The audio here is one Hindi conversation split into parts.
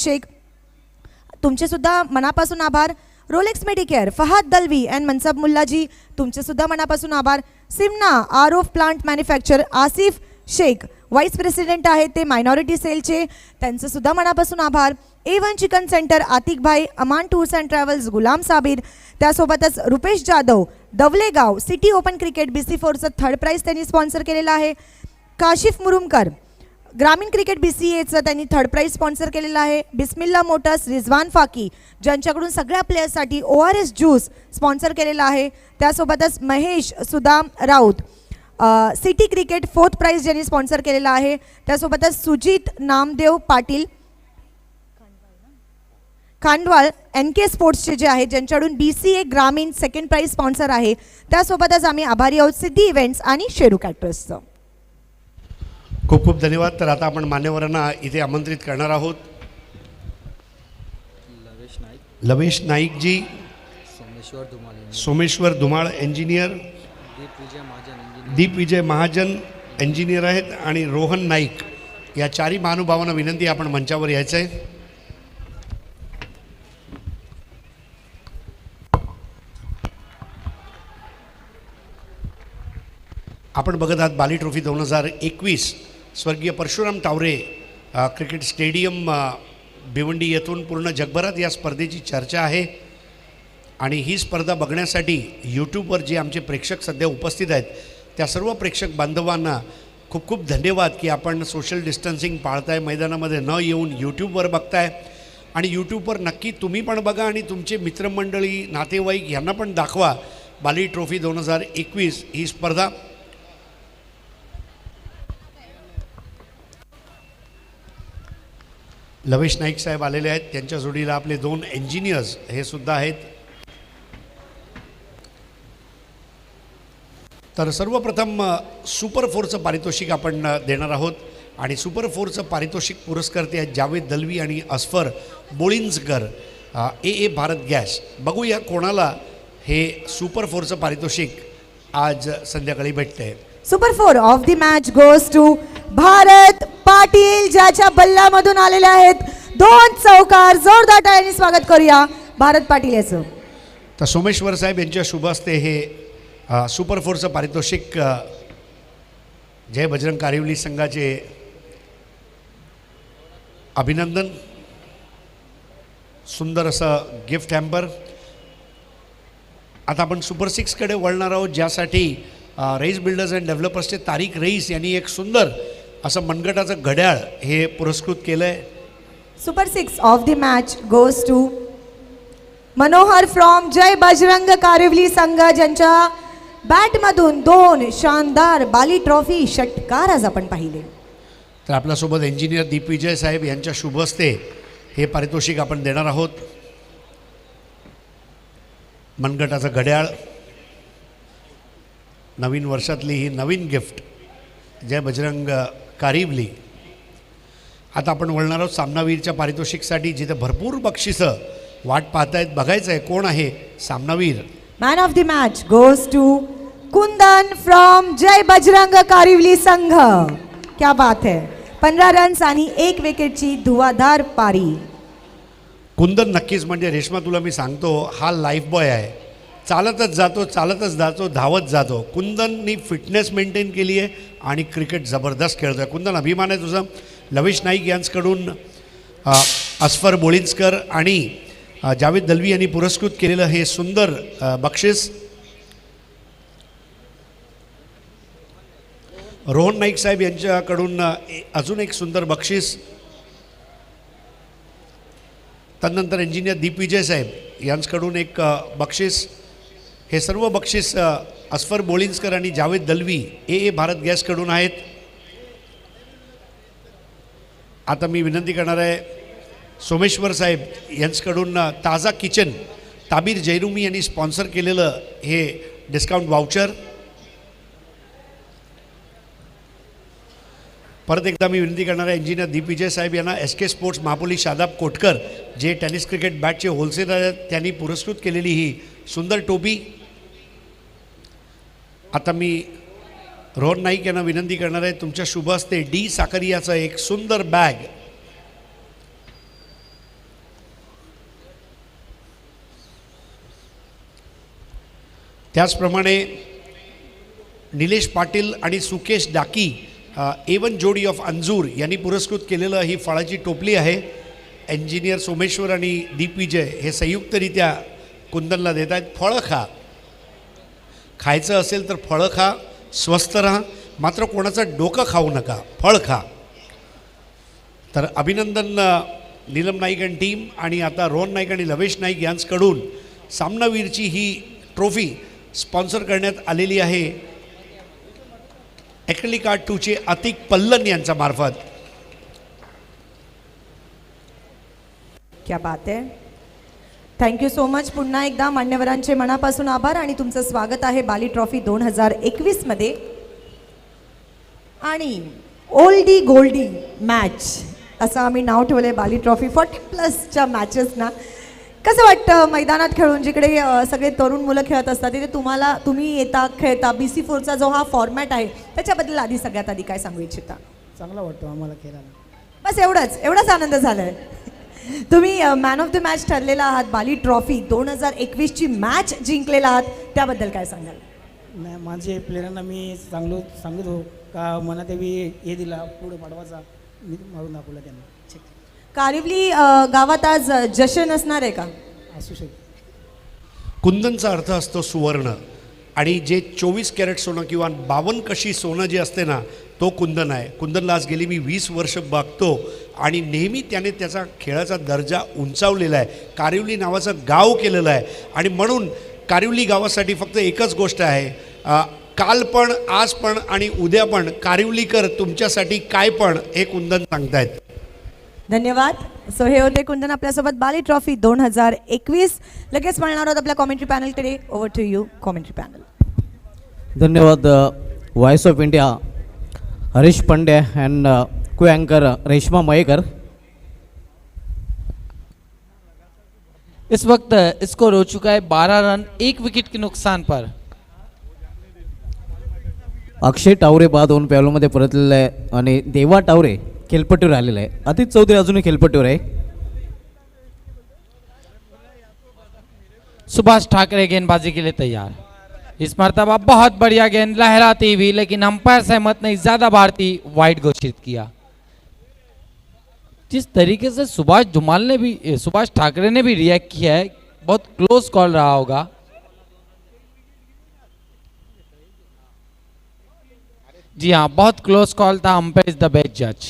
शेख तुमचे सुद्धा मनापासून आभार. Rolex Medicare Fahad Dalvi and Mansab Mullaji तुमचे सुद्धा मनापासून आभार. सिमना आर of plant manufacture Asif Shaikh vice president आहेत ते मायनॉरिटी सेलचे, त्यांचं सुद्धा मनापासून आभार. A1 चिकन सेंटर आतिक भाई, Aman tours and travels Ghulam Sabir, त्यासोबतच Rupesh Jadhav Davlegaon city open cricket BC4चं 3rd प्राइज त्यांनी स्पॉन्सर केलेलं आहे. काशिफ मुरुमकर ग्रामीण क्रिकेट BCAचं त्यांनी 3rd प्राइज स्पॉन्सर केलेलं आहे. बिस्मिल्ला मोटर्स रिजवान फाकी ज्यांच्याकडून सगळ्या प्लेयर्ससाठी ORS ज्यूस स्पॉन्सर केलेला आहे. त्यासोबतच Mahesh Sudam Raut city cricket 4th prize ज्यांनी स्पॉन्सर केलेला आहे. त्यासोबतच सुजित नामदेव पाटील खांडवाळ NK स्पोर्ट्सचे जे आहेत ज्यांच्याकडून BCA ग्रामीण 2nd प्राइज स्पॉन्सर आहे. त्यासोबतच आम्ही आभारी आहोत सिद्धी इव्हेंट्स आणि शेरू कॅटरर्सचं. खूप खूप धन्यवाद. तर आता आपण मान्यवरांना इथे आमंत्रित करणार आहोत. लवेश नाईक जी, सोमेश्वर धुमाळ इंजिनियर, दीप विजय महाजन इंजिनियर आहेत आणि रोहन नाईक या चारही महानुभावांना विनंती आपण मंचावर यायचं आहे. आपण बघत आहात बाली ट्रॉफी 2021 स्वर्गीय परशुराम टावरे क्रिकेट स्टेडियम भिवंडी येथून पूर्ण जगभरात या स्पर्धेची चर्चा आहे आणि ही स्पर्धा बघण्यासाठी यूट्यूबवर जे आमचे प्रेक्षक सध्या उपस्थित आहेत त्या सर्व प्रेक्षक बांधवांना खूप खूप धन्यवाद की आपण सोशल डिस्टन्सिंग पाळताय, मैदानामध्ये न येऊन यूट्यूबवर बघताय आणि यूट्यूबवर नक्की तुम्ही पण बघा आणि तुमचे मित्रमंडळी नातेवाईक यांना पण दाखवा बाली ट्रॉफी 2021 ही स्पर्धा. लवेश नाईक साहेब आलेले आहेत, त्यांच्या जोडीला आपले 2 इंजिनियर्स हे सुद्धा आहेत. तर सर्वप्रथम सुपर 4चं पारितोषिक आपण देणार आहोत आणि सुपर 4चं पारितोषिक पुरस्कर्ते आहेत जावेद दलवी आणि अस्फर बोळिंजकर AA भारत गॅस. बघूया कोणाला हे सुपर 4चं पारितोषिक आज संध्याकाळी भेटतंय. Super 4 of the match goes to Bharat Patil ज्याच्या बल्ल्यामधून आलेले आहेत. 2 चौकार, जोरदार टाळ्यांनी स्वागत करूया भारत पाटील याचं. तर सोमेश्वर साहेब यांच्या शुभ हस्ते हे सुपर 4चं पारितोषिक जय बजरंग कारिवली संघाचे अभिनंदन. सुंदर असं गिफ्ट हॅम्पर. आता आपण सुपर 6कडे वळणार आहोत ज्यासाठी rice builders and डेव्हलपर्सचे Tariq rice यांनी एक सुंदर असं मनगटाचं घड्याळ हे पुरस्कृत केलं आहे. Super 6 of the match goes to Manohar from Jay Bajrang कारिवली संघ ज्यांच्या बॅटमधून 2 शानदार बाली ट्रॉफी षटकार आज आपण पाहिले. तर आपल्यासोबत इंजिनियर दीप विजय साहेब यांच्या शुभ हस्ते हे पारितोषिक आपण देणार आहोत. मनगटाचं घड्याळ, नवीन वर्षातली ही नवीन गिफ्ट जय बजरंग कारिवली. आता आपण वळणार आहोत सामनावीरच्या पारितोषिकसाठी जिथे भरपूर बक्षिसं वाट पाहतायत. बघायचं आहे कोण आहे सामनावीर. Man of the match goes to Kundan from Jay Bajrang कारिवली संघ. क्या बात है. 15 रन्स आणि 1 विकेटची धुवाधार पारी. कुंदन नक्कीच म्हणजे रेश्मा तुला मी सांगतो हा लाईफ बॉय आहे. चालतच जातो धावत जातो. कुंदननी फिटनेस मेंटेन केली आहे आणि क्रिकेट जबरदस्त खेळतो आहे. कुंदन अभिमान आहे तुझा. लवेश नाईक यांच्याकडून अस्फर बोळिंजकर आणि जावेद दलवी यांनी पुरस्कृत केलेलं हे सुंदर बक्षीस. रोहन नाईक साहेब यांच्याकडून अजून एक सुंदर बक्षीस. तदनंतर इंजिनियर दीप विजय साहेब यांच्याकडून एक बक्षीस. हे सर्व बक्षीस अस्फर बोळिंजकर आणि जावेद दलवी AA भारत गॅसकडून आहेत. आता मी विनंती करणार आहे सोमेश्वर साहेब यांच्याकडून ताजा किचन ताबीर जैरुमी यांनी स्पॉन्सर केलेलं हे डिस्काउंट वाउचर. परत एकदा मी विनंती करणार आहे इंजिनियर दीप विजय साहेब यांना SK स्पोर्ट्स महापोली शादाब कोटकर जे टेनिस क्रिकेट बॅटचे होलसेलर आहेत त्यांनी पुरस्कृत केलेली ही सुंदर टोपी. आता मी रोहन नाईक यांना विनंती करणार आहे तुमच्या शुभ हस्ते D साकरियाचं एक सुंदर बॅग त्याचप्रमाणे निलेश पाटील आणि सुकेश डाकी A1 जोडी ऑफ अंजूर यांनी पुरस्कृत केलेलं ही फळाची टोपली आहे. इंजिनियर सोमेश्वर आणि दीप विजय हे संयुक्तरित्या कुंदनला देत आहेत. फळं खा, खायचं असेल तर फळं खा, स्वस्थ राहा, मात्र कोणाचं डोकं खाऊ नका, फळ खा. तर अभिनंदन नीलम नाईक आणि टीम, आणि आता रोहन नाईक आणि लवेश नाईक यांच्याकडून सामनावीरची ही ट्रॉफी स्पॉन्सर करण्यात आलेली आहे ॲक्रेलिक आर्ट 2चे अतिक पल्लन यांच्या मार्फत. क्या बात आहे. Thank you so much. पुन्हा एकदा मान्यवरांचे मनापासून आभार आणि तुमचं स्वागत आहे बाली ट्रॉफी 2021 मध्ये. आणि ओल्डी गोल्डी मॅच असं आम्ही नाव ठेवलं आहे बाली ट्रॉफी 40+ मॅचेसना. कसं वाटतं मैदानात खेळून, जिकडे सगळे तरुण मुलं खेळत असतात तिथे तुम्ही येता खेळता, BC4चा जो हा फॉर्मॅट आहे त्याच्याबद्दल आधी सगळ्यात आधी काय सांगू इच्छिता? चांगला वाटतो आम्हाला खेळायला. बस एवढाच आनंद झाला आहे. तुम्ही मॅन ऑफ द मॅच ठरलेला आहात, बाली ट्रॉफी 2021ची मॅच जिंकलेला आहात, त्याबद्दल काय सांगाल? नाही, माझे प्लेयरांना मी सांगतो का मनात हे दिला पुढे पाडवाचा, मी मारून दाखवला त्यांना. कारिवली गावात आज जशन असणार आहे का? असू शकते. कुंदनचा अर्थ असतो सुवर्ण, आणि जे 24 कॅरेट सोनं किंवा 52 कशी सोनं जे असते ना, तो कुंदन आहे. कुंदनला आज गेली मी 20 वर्ष बघतो आणि नेहमी त्याने त्याचा खेळाचा दर्जा उंचावलेला आहे, कारिवली नावाचं गाव केलेलं आहे. आणि म्हणून कारिवली गावासाठी फक्त एकच गोष्ट आहे, काल पण, आज पण आणि उद्या पण कारिवलीकर तुमच्यासाठी काय पण, हे कुंदन सांगतायत. धन्यवाद. सो हे होते कुंदन आपल्यासोबत बाली ट्रॉफी 2021. लगेच म्हणणार आहोत आपल्या कॉमेंट्री पॅनलकडे. Over to you commentary panel. धन्यवाद. Voice of India Harish Pandya and co anchor Reshma Mayekar. इस वक्त स्कोर हो चुका है 12 रन 1 विकेट के नुकसान पर. अक्षय टावरे बाद होऊन पॅलोमध्ये परतलेला आहे आणि देवा टावरे खेळपट्टीवर आलेला आहे. आदित्य चौधरी अजूनही खेळपट्टीवर आहे. सुभाष ठाकरे गेंदबाजी के लिए तैयार. इस मरतबा बहुत बढ़िया गेंद लहराती हुई, लेकिन अंपायर सहमत नहीं, ज्यादा भारतीय वाइड घोषित किया. जिस तरीके से सुभाष ठाकरे ने भी रिएक्ट किया है, बहुत क्लोज कॉल रहा होगा. जी हाँ, बहुत क्लोज कॉल था. अंपायर इज द बेस्ट जज.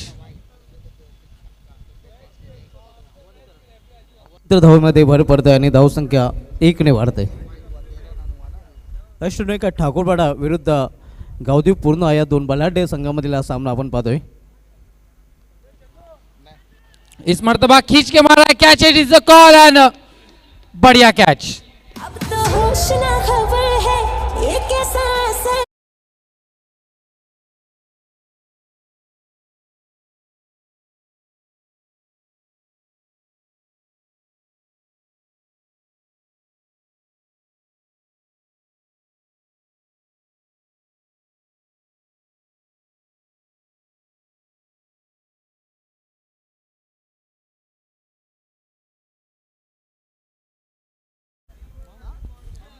इतर धावमध्ये भर पडते आणि धावसंख्या 1 ने वाढते. अष्टनेक ठाकूरपाडा विरुद्ध गावदेव पूर्ण या दोन बलाढ्य संघामधील हा सामना आपण पाहतोय. इस मर्तबा खींच के मारा है, catch. It is the call and बढ़िया कैच. अब तो होश ना खबर है ये कैसा असर.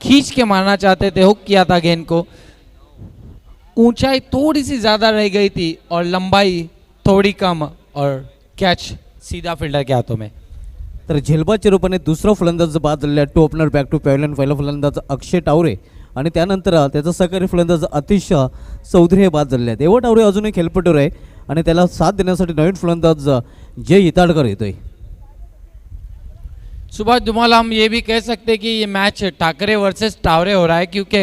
खींच के मारना चाहते थे, हुक किया था गेंद को. ऊंचाई थोड़ी सी ज्यादा रह गई थी और लंबाई थोड़ी कम, और कैच सीधा फील्डर के हाथों में. तर झेलबाच्या रूपाने दुसरा फलंदाज बाद झालेला two opener back to pavilion. पहिला फलंदाज अक्षय टावरे आणि त्यानंतर त्याचा सहकारी फलंदाज आतिश चौधरी हे बाद झालेले आहेत. देवा टावरे अजूनही खेळपट्टीवर आहे आणि त्याला साथ देण्यासाठी नवीन फलंदाज जय हिताडकर येतोय. सुभाष धुमाल, हम ये भी कह सकते हैं कि ये मैच ठाकरे वर्सेस टावरे हो रहा है, क्योंकि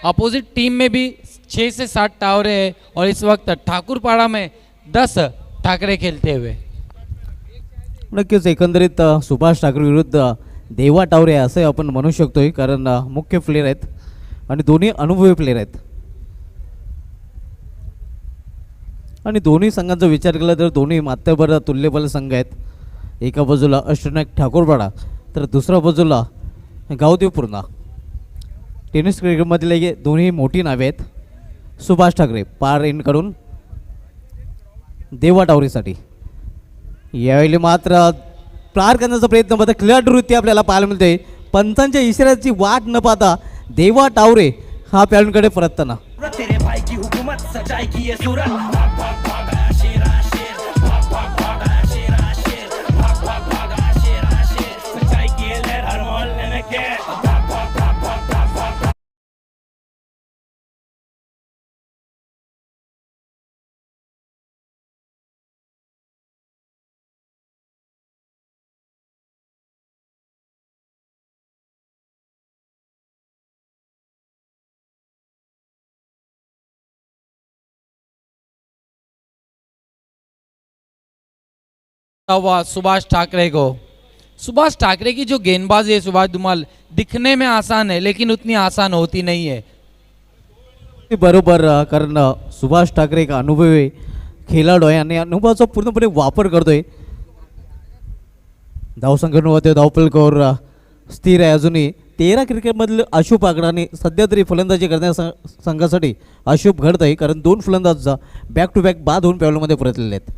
अपोजिट टीम में भी 6 से 7 टावरे हैं और इस वक्त ठाकुरपाड़ा में 10 ठाकरे खेलते हुए. नक्कीच एकंदरीत सुभाष ठाकरे विरुद्ध देवा टावरे असं आपण म्हणू शकतोय, कारण मुख्य प्लेयर आहेत आणि दोन्ही अनुभवी प्लेयर आहेत. आणि दोन्ही संघांचा विचार केला तर दोन्ही मात्रभर तुल्यबल संघ आहेत. एका बाजूला अष्टनायक ठाकूरपाडा तर दुसऱ्या बाजूला गावदेव पूर्णा. टेनिस क्रिकेटमधील हे दोन्ही मोठी नावे आहेत. सुभाष ठाकरे पार एंडकडून देवा टावरेसाठी. यावेळी मात्र पार करण्याचा प्रयत्न मात्र क्लिअररित्या आपल्याला पाहायला मिळते. पंचांच्या इशाऱ्याची वाट न पाहता देवा टावरे हा पॅलूनकडे परतताना. तेरे भाई की हुकूमत सच्चाई की ये सूरत भाग भाग भाग आया शेरा शेर भाग भाग भाग आया शेरा शेर भाग भाग भाग आया शेरा शेर सच्चाई की ये लहर हर मोहल्ले में कैद भाग भाग भाग भाग भाग भाग हुआ सुभाष ठाकरे को. सुभाष ठाकरे की जो गेंदबाजी है सुभाष धुमाल, दिखने में आसान है लेकिन उतनी आसान होती नहीं है. ते बरोबर कारण सुभाष ठाकरे एक अनुभवी खेळाडू आहे आणि अनुभवाचा पूर्णपणे वापर करतोय. धावसंख्येवर धावपलकर स्थिर आहे. अजूनही 13 क्रिकेटमधील अशुभ आगडाने सध्या तरी फलंदाजी करण्या संघासाठी अशुभ घडत आहे, कारण 2 फलंदाज बॅक टू बॅक बाद होऊन पॅलूमध्ये परतलेले आहेत.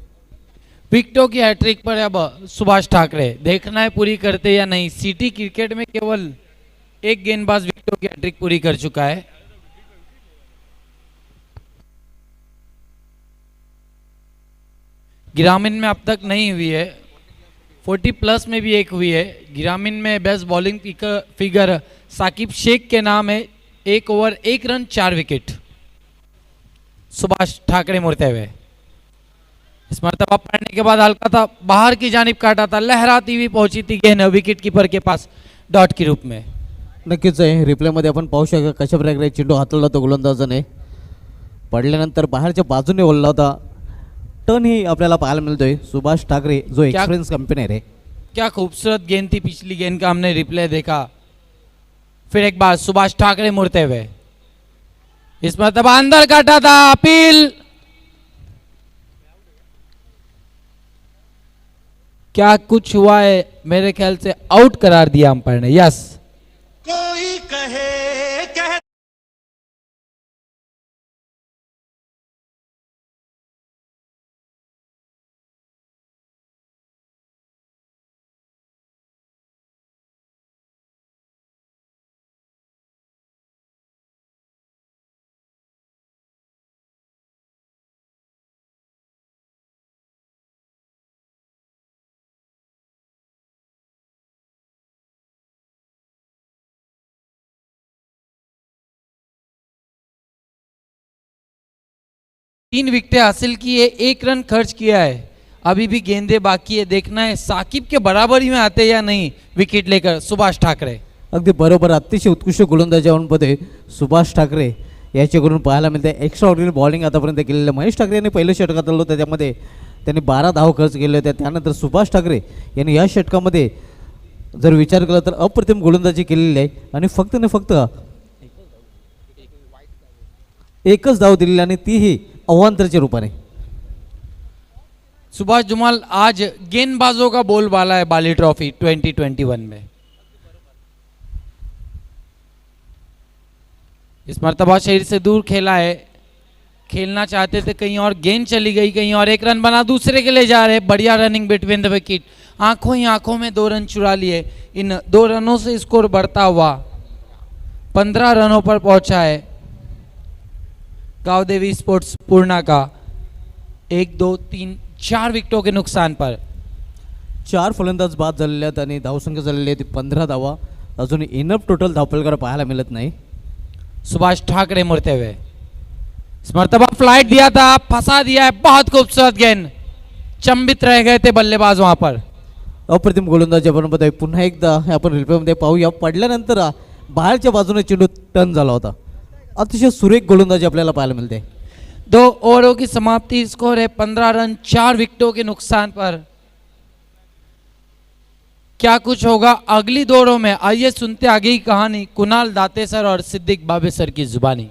विकेटों की हैट्रिक पर अब सुभाष ठाकरे, देखना है पूरी करते या नहीं. सिटी क्रिकेट में केवल एक गेंदबाज विकेटों की हैट्रिक पूरी कर चुका है. ग्रामीण में अब तक नहीं हुई है. 40 प्लस में भी एक हुई है. ग्रामीण में best bowling figure Saqib Shaikh के नाम है. 1 over 1 run 4 wicket Subhash Thackeray मुड़ते हुए. इस मरतबा पड़ने के बाद हल्का था बाहर की जानिब काटा था, लहराती हुई पहुंची थी गेंद विकेट कीपर के पास डॉट के रूप में. नक्कीच आहे. रिप्लेमध्ये आपण पाहू शकता कशा प्रकारे चेंडू हाताळला तो गोलंदाजाने. पडल्यानंतर बाहेरच्या बाजूने ओढला होता. टर्न ही आपल्याला पाहायला मिळतोय. सुभाष ठाकरे जो एक्सपिरियन्स कंपनी आहे. क्या खूबसूरत गेंद थी पिछली गेंद का, हमने रिप्ले देखा. फिर एक बार सुभाष ठाकरे मुड़ते हुए. इस मरतबा अंदर काटा था, अपील. क्या कुछ हुआ है, मेरे ख्याल से आउट करार दिया अंपायर ने. यस, कोई कहे कह तीन विकेटें हासिल की है, 1 रन खर्च किया है. अभी भी गेंदे बाकी है, देखना है साकिब के बराबरी में आते या नहीं विकेट लेकर सुभाष ठाकरे. अगदी बरोबर. अतिशय उत्कृष्ट गोलंदाजांमध्ये सुभाष ठाकरे याच्याकडून पाहायला मिळते. एक्स्ट्रा ऑर्डिनरी बॉलिंग आतापर्यंत केलेलं. महेश ठाकरे यांनी पहिलं षटक हाताळलं होतं, त्यामध्ये त्यांनी 12 धावा खर्च केले होते. त्यानंतर सुभाष ठाकरे यांनी या षटकामध्ये जर विचार केला तर अप्रतिम गोलंदाजी केलेली आहे आणि फक्त न फक्त एकच धाव दिलेली आणि तीही अवांतरच्या रूपाने. सुभाष जुमाल आज गेंदबाजों का बोलबाला है बाली ट्रॉफी 2021 में. इस मर्तबा शरीर से दूर खेला है. खेलना चाहते थे, कहीं और गेंद चली गई, कहीं और 1 रन बना दूसरे के ले जा रहे. बढ़िया रनिंग बिटवीन द विकेट. आंखों ही आंखों में 2 रन चुरा लिए. इन 2 रनों से स्कोर बढ़ता हुआ 15 रनों पर पहुंचा है गावदेवी स्पोर्ट्स पूर्णा का. 1 2 3 4 विकेटों के नुकसान पर 4 फलंदाज बाद झालेले आहेत आणि धावसंख्या झालेली आहे 15 धावा. अजून इनफ टोटल धावपलकर पाहायला मिळत नाही. सुभाष ठाकरे मुड़ते हुए. इस मर्तबा फ्लाइट दिया था, फंसा दिया है. बहुत खूबसूरत गेंद, चंबित रह गए थे बल्लेबाज वहां पर. अप्रतिम गोलंदाजी आपण बघतोय. पुन्हा एकदा आपण रिप्लेमध्ये पाहूया. पडल्यानंतर बाहेरच्या बाजूने चेंडू टर्न झाला होता. अतिशय सुरेख गोलंदाजी आपल्याला पाहायला मिळते. 2 ओवरों की समाप्ति. स्कोर है 15 रन 4 विकेटों के नुकसान पर. क्या कुछ होगा अगली दौरों में, आइए सुनते आगे की कहानी कुणाल दाते सर और सिद्दीक बाबे सर की जुबानी.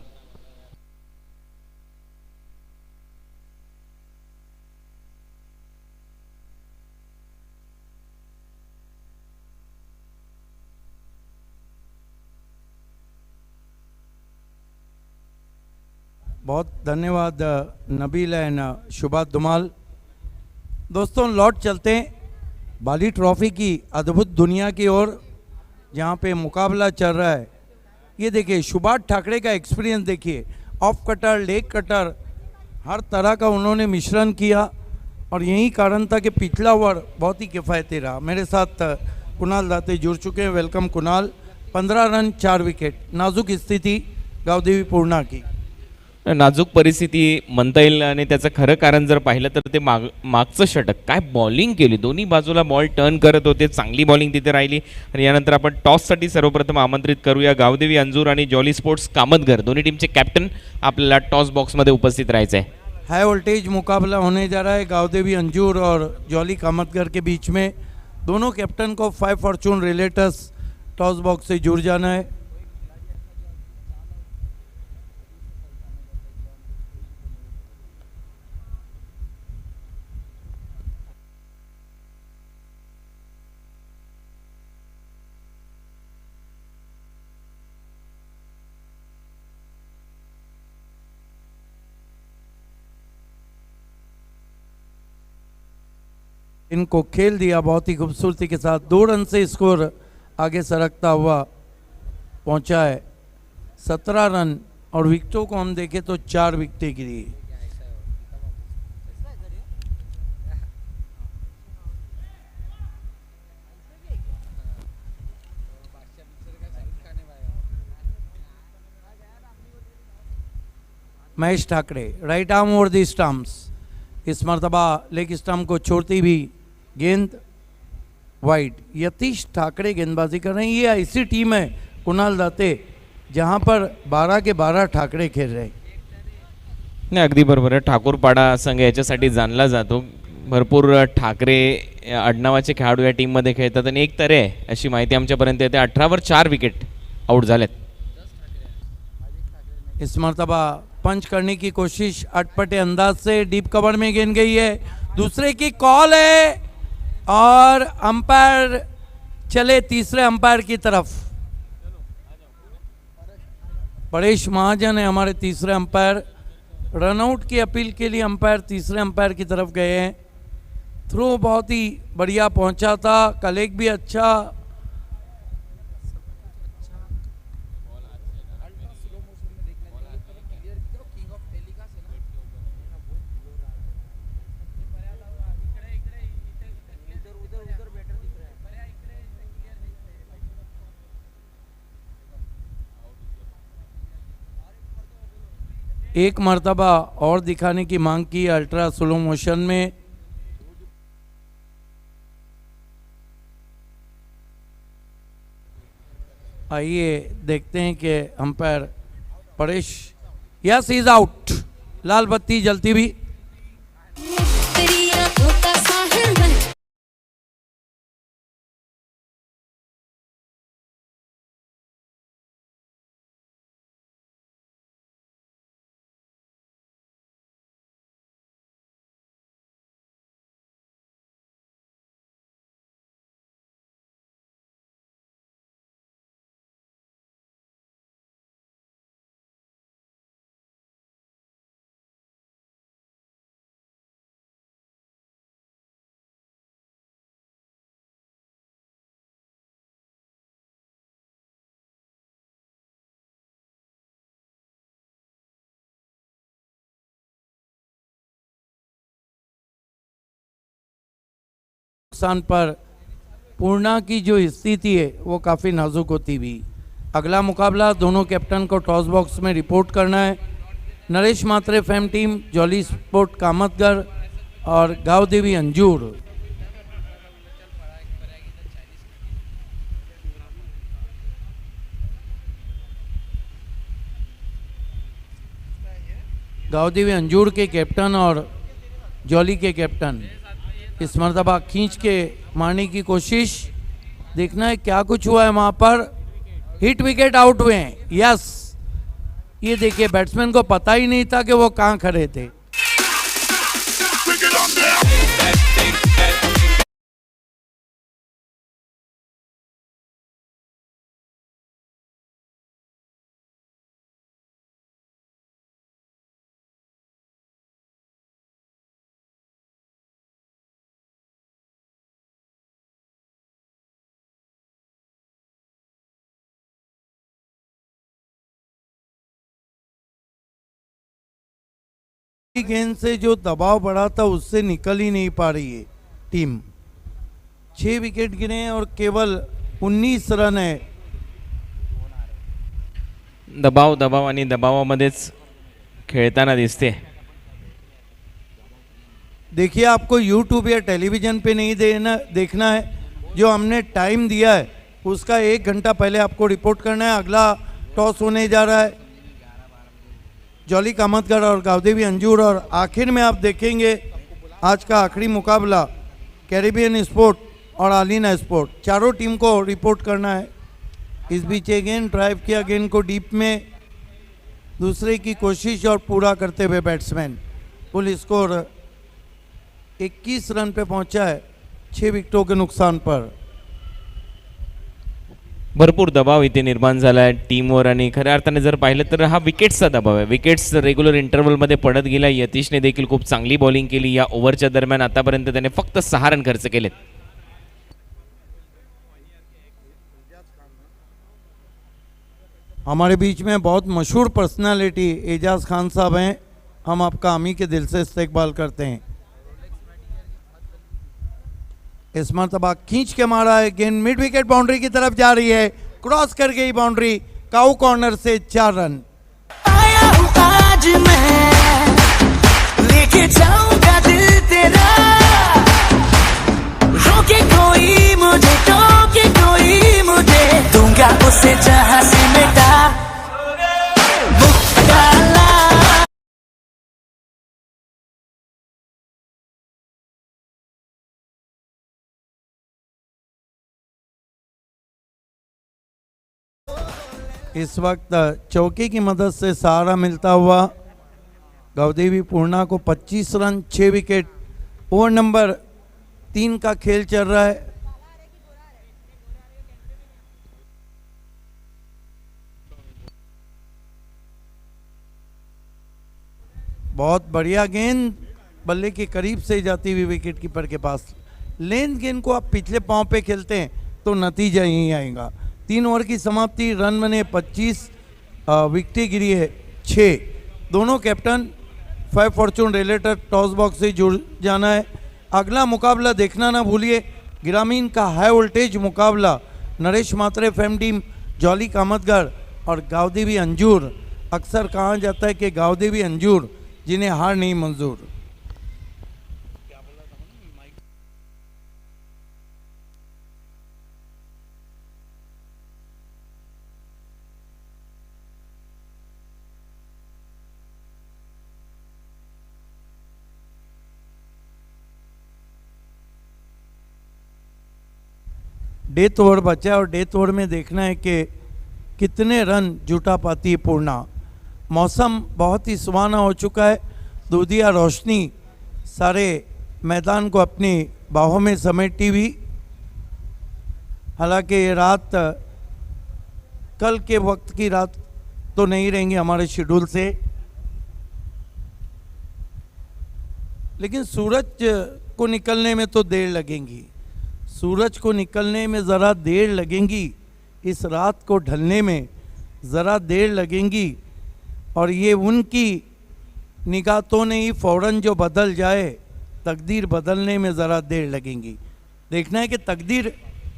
बहुत धन्यवाद नबील एंड शुभा धुमाल. दोस्तों लौट चलते हैं बाली ट्रॉफी की अद्भुत दुनिया की ओर, जहाँ पे मुकाबला चल रहा है ये देखिए सुभाष ठाकरे का एक्सपीरियंस देखिए, ऑफ कटर, लेग कटर, हर तरह का उन्होंने मिश्रण किया और यही कारण था कि पिछला ओवर बहुत ही किफ़ायती रहा। मेरे साथ कुणाल दाते जुड़ चुके हैं। वेलकम कुणाल। 15 रन 4 विकेट, नाजूक स्थिती गावदेवी पूर्णा की। नाजूक परिस्थिती म्हणता येईल आणि त्याचं खरं कारण जर पाहिलं तर ते मागचं षटक काय बॉलिंग केली, दोन्ही बाजूला बॉल टर्न करत होते, चांगली बॉलिंग तिथे राहिली. आणि यानंतर आपण टॉससाठी सर्वप्रथम आमंत्रित करूया गावदेवी अंजूर आणि जॉली स्पोर्ट्स कामतगर, दोन्ही टीमचे कॅप्टन आपल्याला टॉस बॉक्समध्ये उपस्थित राहायचं आहे. हाई वोल्टेज मुकाबला होने जा रहा है गावदेवी अंजूर और जॉली कामतगर के बीच में। दोनों कैप्टन को 5 फॉर्चून रिलेटर्स टॉस बॉक्स से जुड़ जाना है। इनको खेल दिया बहुत ही खूबसूरती के साथ। 2 रन से स्कोर आगे सरकता हुआ पहुंचा है। 17 रन और विकेटों को हम देखें तो 4 विकेटें गिरी। Mahesh Thakre right arm over the stumps, इस मरतबा लेग स्टंप को छोड़ती भी गेंद वाइड। यतीश ठाकरे गेंदबाजी कर रहे हैं। ये ऐसी टीम है कुणाल दाते जहां पर 12 के 12 ठाकरे खेल रहे हैं। नाही, अगदी बरोबर आहे. ठाकूरपाडा संघ याच्यासाठी जाणला जातो. भरपूर ठाकरे आडनावाचे खेळाडू या टीममध्ये खेळतात आणि एक तरे आहे अशी माहिती आमच्यापर्यंत येते. 18वर 4 विकेट आउट झालेत. इस मरतबा पंच करने की कोशिश अटपटे अंदाज से, डीप कवर में गेंद गई है। दूसरे की कॉल है और अंपायर चले तीसरे अंपायर की तरफ। परेश महाजन है हमारे तीसरे अंपायर। रनआउट की अपील के लिए अंपायर तीसरे अंपायर की तरफ गए हैं। थ्रो बहुत ही बढ़िया पहुंचा था, कलेग भी अच्छा। एक मर्तबा और दिखाने की मांग की अल्ट्रा स्लो मोशन में। आइए देखते हैं कि umpire Paresh, yes is out. लाल बत्ती जलती भी। तेरी आंखों का साहिल मैं नुकसान पर पूर्णा की जो स्थिति है वो काफ़ी नाजुक होती हुई। अगला मुकाबला दोनों कैप्टन को टॉस बॉक्स में रिपोर्ट करना है। नरेश मात्रे fam team, jolly sport Kamatgar और गावदेवी अंजूर। गावदेवी अंजूर के कैप्टन और जॉली के कैप्टन इस मरतबा खींच के मारने की कोशिश। देखना है क्या कुछ हुआ है वहां पर। हिट विकेट आउट हुए हैं। यस, ये देखिए बैट्समैन को पता ही नहीं था कि वो कहाँ खड़े थे। गेंद से जो दबाव बढ़ा था उससे निकल ही नहीं पा रही है टीम। 6 विकेट गिरे हैं और केवल 19 रन है। दबाव आणि दबावामध्येच खेळताना दिसते। देखिए, आपको यूट्यूब या टेलीविज़न पे नहीं देखना है, जो हमने टाइम दिया है उसका 1 घंटा पहले आपको रिपोर्ट करना है। अगला टॉस होने जा रहा है जॉली कामतगर और गावदेवी अंजूर, और आखिर में आप देखेंगे आज का आखिरी मुकाबला कैरिबियन स्पोर्ट और आलिना स्पोर्ट, चारों टीम को रिपोर्ट करना है। इस बीच अगेन ड्राइव किया गेंद को डीप में, दूसरे की कोशिश और पूरा करते हुए बैट्समैन। कुल स्कोर 21 रन पे पहुंचा है 6 विकेटों के नुकसान पर। भरपूर दबाव इथे निर्माण झाला आहे टीमवर आणि खऱ्या अर्थाने जर पाहिलं तर हा विकेट्सचा दबाव आहे। विकेट्स रेग्युलर इंटरव्हलमध्ये पडत गेला। यतीशने देखील खूप चांगली बॉलिंग केली या ओव्हरच्या दरम्यान। आतापर्यंत त्याने फक्त 6 रन खर्च केलेत। हमारे बीच में बहुत मशहूर पर्सनालिटी एजाज खान साहब हैं, हम आपका आमी के दिल से इस्तकबाल करते हैं। इस मरतबा खींच के मारा है गेंद, मिड विकेट बाउंड्री की तरफ जा रही है, क्रॉस कर गई बाउंड्री, काऊ कॉर्नर से 4 रन। आया हूँ आज मैं लेके जाऊंगा दिल तेरा, रोके कोई मुझे, टोके कोई मुझे, दूंगा उसे जहां से मिटा मुक्काला। इस वक्त चौके की मदद से सहारा मिलता हुआ गावदेवी पूर्णा को 25 रन 6 विकेट। ओवर नंबर 3 का खेल चल रहा है। बहुत बढ़िया गेंद बल्ले के करीब से जाती हुई विकेट कीपर के पास। लेंथ गेंद को आप पिछले पांव पे खेलते हैं तो नतीजा यही आएगा। 3 ओवर की समाप्ति, रन बने 25, विकेटें गिरी है 6। दोनों कैप्टन 5 फॉर्चून रिलेटर टॉस बॉक्स से जुड़ जाना है। अगला मुकाबला देखना ना भूलिए, ग्रामीण का हाई वोल्टेज मुकाबला नरेश मात्रे फैम टीम जॉली कामतगर और गावदेवी अंजूर। अक्सर कहा जाता है कि गावदेवी अंजूर जिन्हें हार नहीं मंजूर। डेथ ओवर बचा और डेथ ओवर में देखना है कि कितने रन जुटा पाती है पूर्णा। मौसम बहुत ही सुहाना हो चुका है, दूधिया रोशनी सारे मैदान को अपनी बाहों में समेटी हुई। हालांकि ये रात कल के वक्त की रात तो नहीं रहेंगी हमारे शेड्यूल से, लेकिन सूरज को निकलने में तो देर लगेगी। सूरज को निकलने में ज़रा देर लगेगी, इस रात को ढलने में ज़रा देर लगेगी, और ये उनकी निगाहों ने ही फ़ौरन जो बदल जाए, तकदीर बदलने में ज़रा देर लगेगी। देखना है कि तकदीर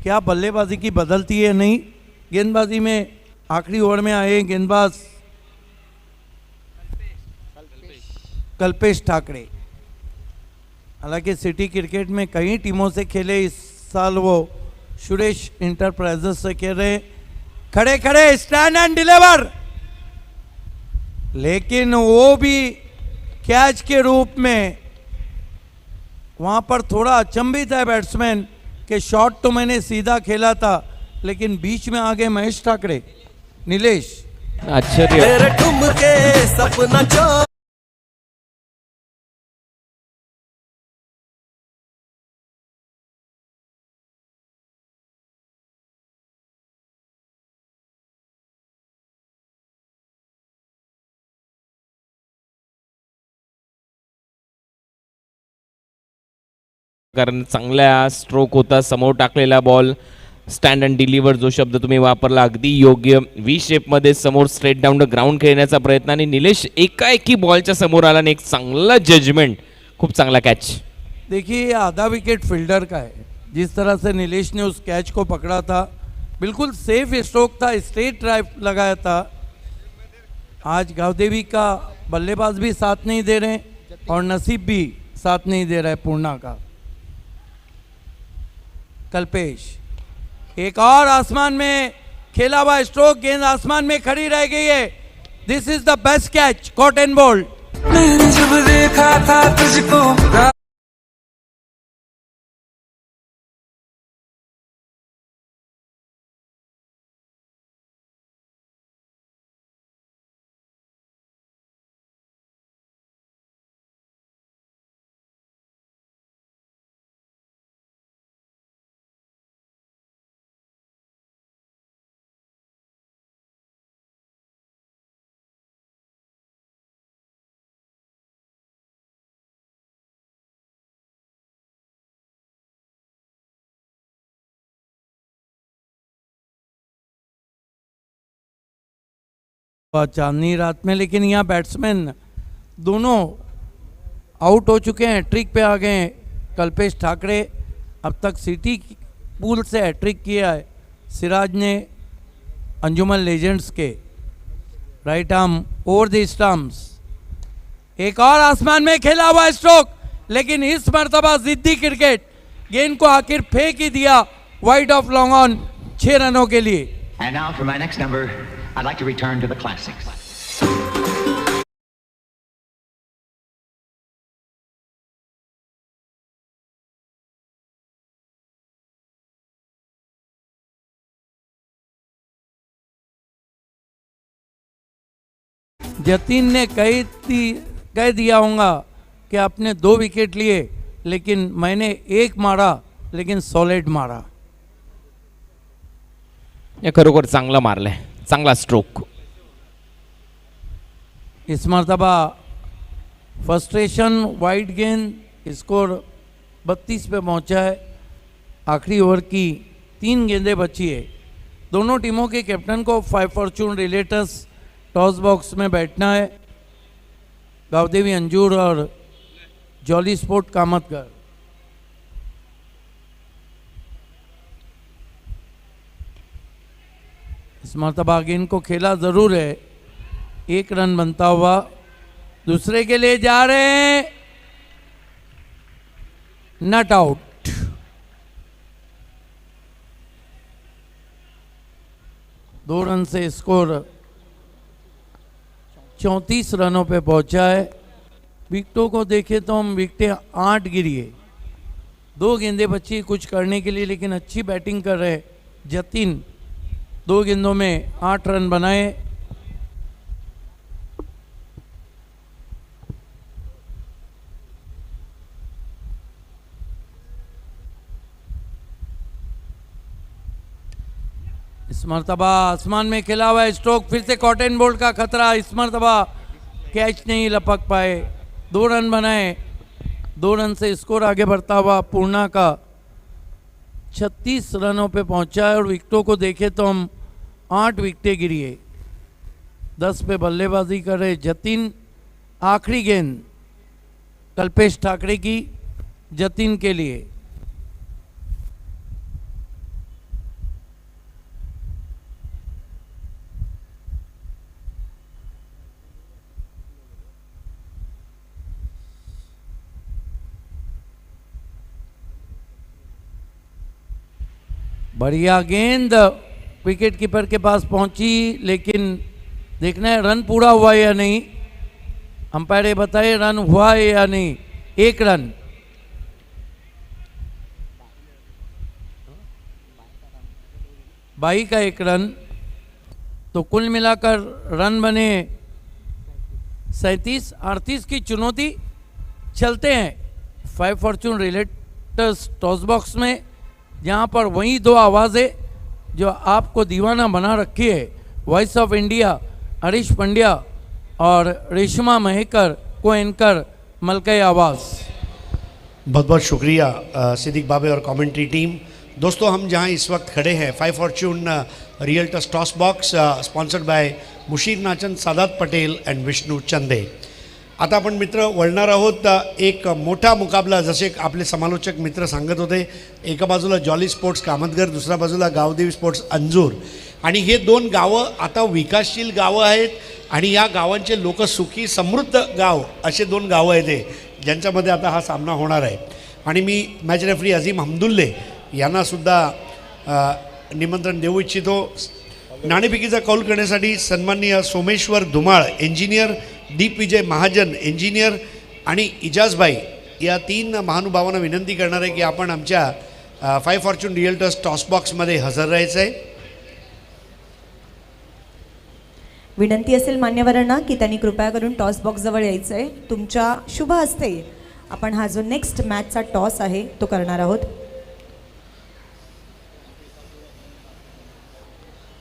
क्या बल्लेबाजी की बदलती है नहीं। गेंदबाजी में आखिरी ओवर में आए गेंदबाज कल्पेश ठाकरे। हालांकि सिटी क्रिकेट में कई टीमों से खेले, इस साल वो सुरेश इंटरप्राइजेस से खेल रहे। खड़े खड़े स्टैंड एंड डिलीवर, लेकिन वो भी कैच के रूप में। वहां पर थोड़ा अचंभित है बैट्समैन कि शॉट तो मैंने सीधा खेला था, लेकिन बीच में आ गए महेश ठाकरे। नीलेश, आश्चर्य। कारण चांगला स्ट्रोक होता, समोर टाकलेला बॉल स्टँड अँड डिलिव्हर जो शब्द तुम्ही वापरला अगदी योग्य. व्ही शेपमध्ये समोर स्ट्रेट डाऊन द ग्राउंड खेळण्याचा प्रयत्न आणि निलेश एकाएकी बॉलच्या समोर आला आणि एक चांगला जजमेंट, खूप चांगला कॅच. देखिए ये आधा विकेट फील्डर का है. जिस तरह से नीलेश ने उस कैच को पकड़ा था, बिल्कुल सेफ स्ट्रोक था, स्ट्रेट ड्राइव लगाया था. आज गावदेवी का बल्लेबाज भी साथ नहीं दे रहे और नसीब भी साथ नहीं दे रहा है पूर्णा का. कल्पेश एक और आसमान में खेला हुआ स्ट्रोक, गेंद आसमान में खड़ी रह गई है. This is the best catch, caught and bowled. मैंने जब देखा था तुझको चांदनी रात में, लेकिन यहाँ बैट्समैन दोनों आउट हो चुके हैं, हैट्रिक पे आ गए हैं. कल्पेश ठाकरे अब तक सिटी पूल से हैट्रिक किया है. सिराज ने अंजुमन लेजेंड्स के right arm over the stumps. एक और आसमान में खेला हुआ स्ट्रोक, लेकिन इस मर्तबा जिद्दी क्रिकेट गेंद को आखिर फेंक ही दिया वाइड ऑफ लॉन्ग ऑन 6 रनों के लिए. And now for my next number, I'd like to return to the classics. Jatin ने कह दिया होगा कि आपने 2 विकेट लिए, लेकिन मैंने 1 मारा, लेकिन सॉलिड मारा. हे खरोखर चांगला मारलाय, चांगला स्ट्रोक. इस मरतबा फ्रस्ट्रेशन वाइड गेंद, स्कोर 32 पे पहुंचा है. आखिरी ओवर की 3 गेंदें बची है. दोनों टीमों के कैप्टन को 5 फॉर्चून रिलेटर्स टॉस बॉक्स में बैठना है. गावदेवी अंजूर और जॉली स्पोर्ट कामतगर. इस मरतबा गेंद को खेला ज़रूर है. 1 रन बनता हुआ दूसरे के लिए जा रहे हैं. नट आउट. दो रन से स्कोर 34 रनों पे पहुंचा है. विकेटों को देखें तो हम विकेटें 8 गिरी है. 2 गेंदें बची कुछ करने के लिए, लेकिन अच्छी बैटिंग कर रहे जतीन. 2 गेंदों में 8 रन बनाए. इस मरतबा आसमान में खेला हुआ स्ट्रोक, फिर से कॉटन बोल्ट का खतरा. इस मरतबा कैच नहीं लपक पाए. 2 रन बनाए. 2 रन से स्कोर आगे बढ़ता हुआ पूर्णा का 36 रनों पे पहुंचा है. और विकेटों को देखें तो हम 8 विकेटें गिरी है. 10 पे बल्लेबाजी कर रहे जतीन. आखिरी गेंद कल्पेश ठाकरे की जतीन के लिए. बढ़िया गेंद विकेट कीपर के पास पहुंची, लेकिन देखना है रन पूरा हुआ या नहीं. अंपायर ये बताए रन हुआ है या नहीं. 1 रन. बाई का 1 रन, तो कुल मिलाकर रन बने 37. 38 की चुनौती. चलते हैं 5 फॉर्चून रिलेटर्स टॉस बॉक्स में, जहाँ पर वही 2 आवाज़ें जो आपको दीवाना बना रखी है. Voice of India Harish Pandya और रेशमा महेकर को एंकर मलकई आवाज़. बहुत बहुत शुक्रिया सिद्दीक बाबे और कमेंट्री टीम. दोस्तों, हम जहां इस वक्त खड़े हैं, 5 Fortune Realtors toss box sponsored by Mushir Nachan, Sadat Patel and Vishnu Chande. आता आपण मित्र वळणार आहोत एक मोठा मुकाबला. जसे आपले समालोचक मित्र सांगत होते, एका बाजूला जॉली स्पोर्ट्स कामतगर, दुसऱ्या बाजूला गावदेवी स्पोर्ट्स अंजूर. आणि हे दोन गावं आता विकासशील गावं आहेत आणि या गावांचे लोक सुखी समृद्ध गाव असे दोन गावं आहेत हे, ज्यांच्यामध्ये आता हा सामना होणार आहे. आणि मी मॅच रेफरी अझीम हमदुल्ले यांनासुद्धा निमंत्रण देऊ इच्छितो. नाणेफेकीचा कौल करण्यासाठी सन्माननीय सोमेश्वर धुमाळ इंजिनियर, दीप विजय महाजन इंजिनियर आणि इजाजभाई या 3 महानुभावांना विनंती करणार आहे की आपण आमच्या 5 फॉर्च्यून रिअल्टर्स टॉस बॉक्समध्ये हजर राहायचं आहे. विनंती असेल मान्यवरांना की त्यांनी कृपया करून टॉस बॉक्सजवळ यायचं आहे. तुमच्या शुभ हस्ते आपण हा जो नेक्स्ट मॅचचा टॉस आहे तो करणार आहोत.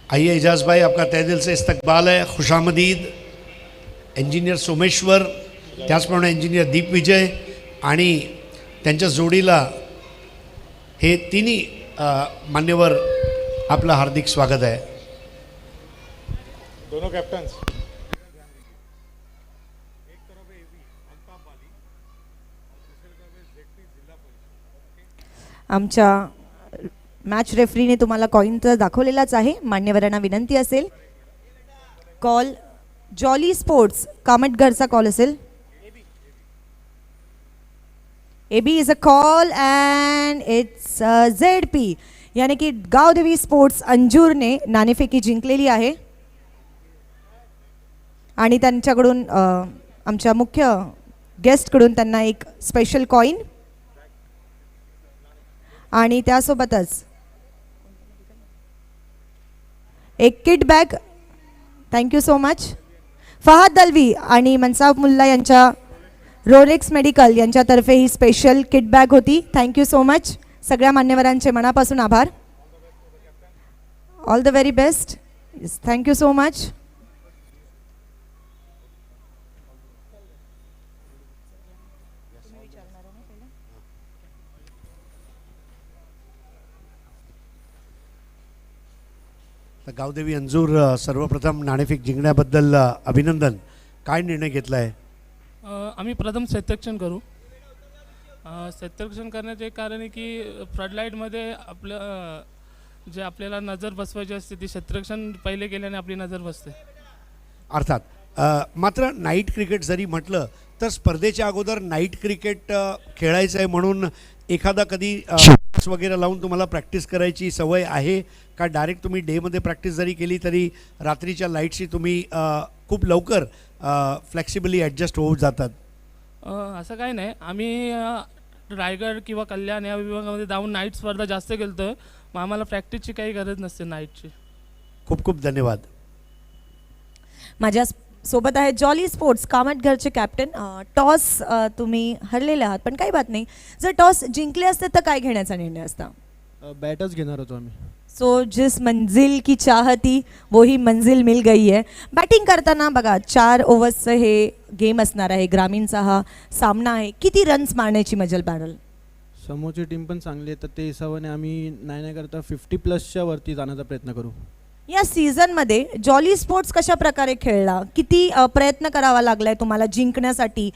आइए इजाज भाई, आपका तहे दिल से इस्तकबाल है, खुशामदीद. इंजिनियर सोमेश्वर, त्याचप्रमाणे इंजिनियर दीप विजय आणि त्यांच्या जोडीला हे तिन्ही मान्यवर, आपलं हार्दिक स्वागत आहे. दोनों कैप्टन्स. आमच्या मॅच रेफरीने तुम्हाला कॉईन तर दाखवलेलाच आहे. मान्यवरांना विनंती असेल, कॉल जॉली स्पोर्ट्स कामतगरचा कॉल असेल. AB is a call and it's ZP, यानी की गावदेवी स्पोर्ट्स अंजूरने नाणेफेकी जिंकलेली आहे आणि त्यांच्याकडून आमच्या मुख्य गेस्टकडून त्यांना एक स्पेशल कॉईन आणि त्यासोबतच एक kit bag. Thank you so much. Fahad Dalvi आणि मनसाब मुल्ला यांच्या रोलेक्स मेडिकल यांच्यातर्फे ही स्पेशल किट बॅग होती. Thank you so much. सगळ्या मान्यवरांचे मनापासून आभार. All the very best. Thank you so much. तर गावदेवी अंजूर, सर्वप्रथम नाणेफेक जिंकण्याबद्दल अभिनंदन. काय निर्णय घेतला आहे? आम्ही प्रथम क्षेत्ररक्षण करू. क्षेत्ररक्षण करण्याचे एक कारण आहे की फ्लडलाईटमध्ये आपलं जे आपल्याला नजर बसवायची असते ती क्षेत्ररक्षण पहिले केल्याने आपली नजर बसते. अर्थात मात्र नाईट क्रिकेट जरी म्हटलं तर स्पर्धेच्या अगोदर नाईट क्रिकेट खेळायचं आहे म्हणून एखादा कधी वगैरे लावून तुम्हाला प्रॅक्टिस करायची सवय आहे का? डायरेक्ट तुम्ही डेमध्ये प्रॅक्टिस जरी केली तरी रात्रीच्या लाईटशी तुम्ही खूप लवकर फ्लेक्सिबली ॲडजस्ट होऊ जातात? असं काही नाही. आम्ही रायगड किंवा कल्याण या विभागामध्ये जाऊन नाईट स्पर्धा जास्त खेळतो आहे, मग आम्हाला प्रॅक्टिसची काही गरज नसते नाईटची. खूप खूप धन्यवाद. माझ्या सोबत आहे जॉली स्पोर्ट्स कामतगरचे कॅप्टन. टॉस तुम्ही हरलेले आहात, पण काही बात नाही. जर टॉस जिंकले असते तर काय घेण्याचा निर्णय असता? बॅटच घेणार होतो आम्ही. सो जिस मंजिल की चाहती वही मंजिल मिल गई है. बॅटिंग करताना बघा 4 ओव्हर्सचं हे गेम असणार आहे, ग्रामीणचा हा सामना आहे. किती रन्स मारण्याची मजल पाडेल? समोरची टीम पण चांगली आहे तर ते हिशोबाने आम्ही नाही करता 50+ वरती जाण्याचा प्रयत्न करू. या सीझनमध्ये जॉली स्पोर्ट्स कशा प्रकारे खेळला? किती प्रयत्न करावा लागलाय तुम्हाला जिंकण्यासाठी?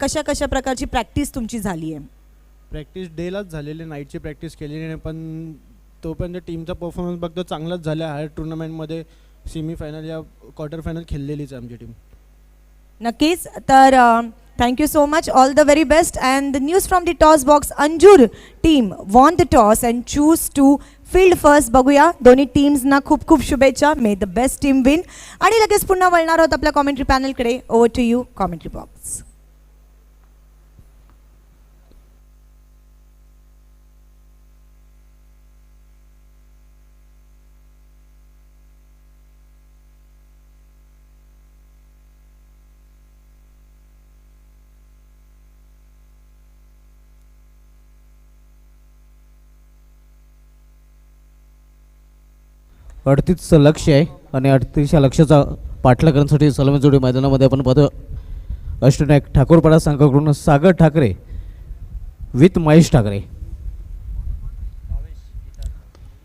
कशा कशा प्रकारची प्रॅक्टिस तुमची झाली आहे? प्रॅक्टिस डेलाच झालेली, नाईटची प्रॅक्टिस केलेली नाही, पण तोपर्यंत टीमचा परफॉर्मन्स बघतो चांगलाच झाला. हर टुर्नामेंटमध्ये सेमीफायनल या क्वार्टर फायनल खेळलेलीच आहे आमची टीम. नक्कीच. तर thank you so much. All the very best. And the news from the toss box, अंजूर team won the toss and choose to field first. बघूया दोन्ही टीम्सना खूप खूप शुभेच्छा. May the best team win. आणि लगेच पुन्हा वळणार आहोत आपल्या कॉमेंट्री पॅनलकडे. Over to you commentary box. अडतीसचं लक्ष आहे आणि 38 लक्षाचा पाठलाग करण्यासाठी सलामी जोडी मैदानामध्ये आपण पाहतो. अष्टनायक ठाकूरपाडा संघाकडून सागर ठाकरे विथ महेश ठाकरे.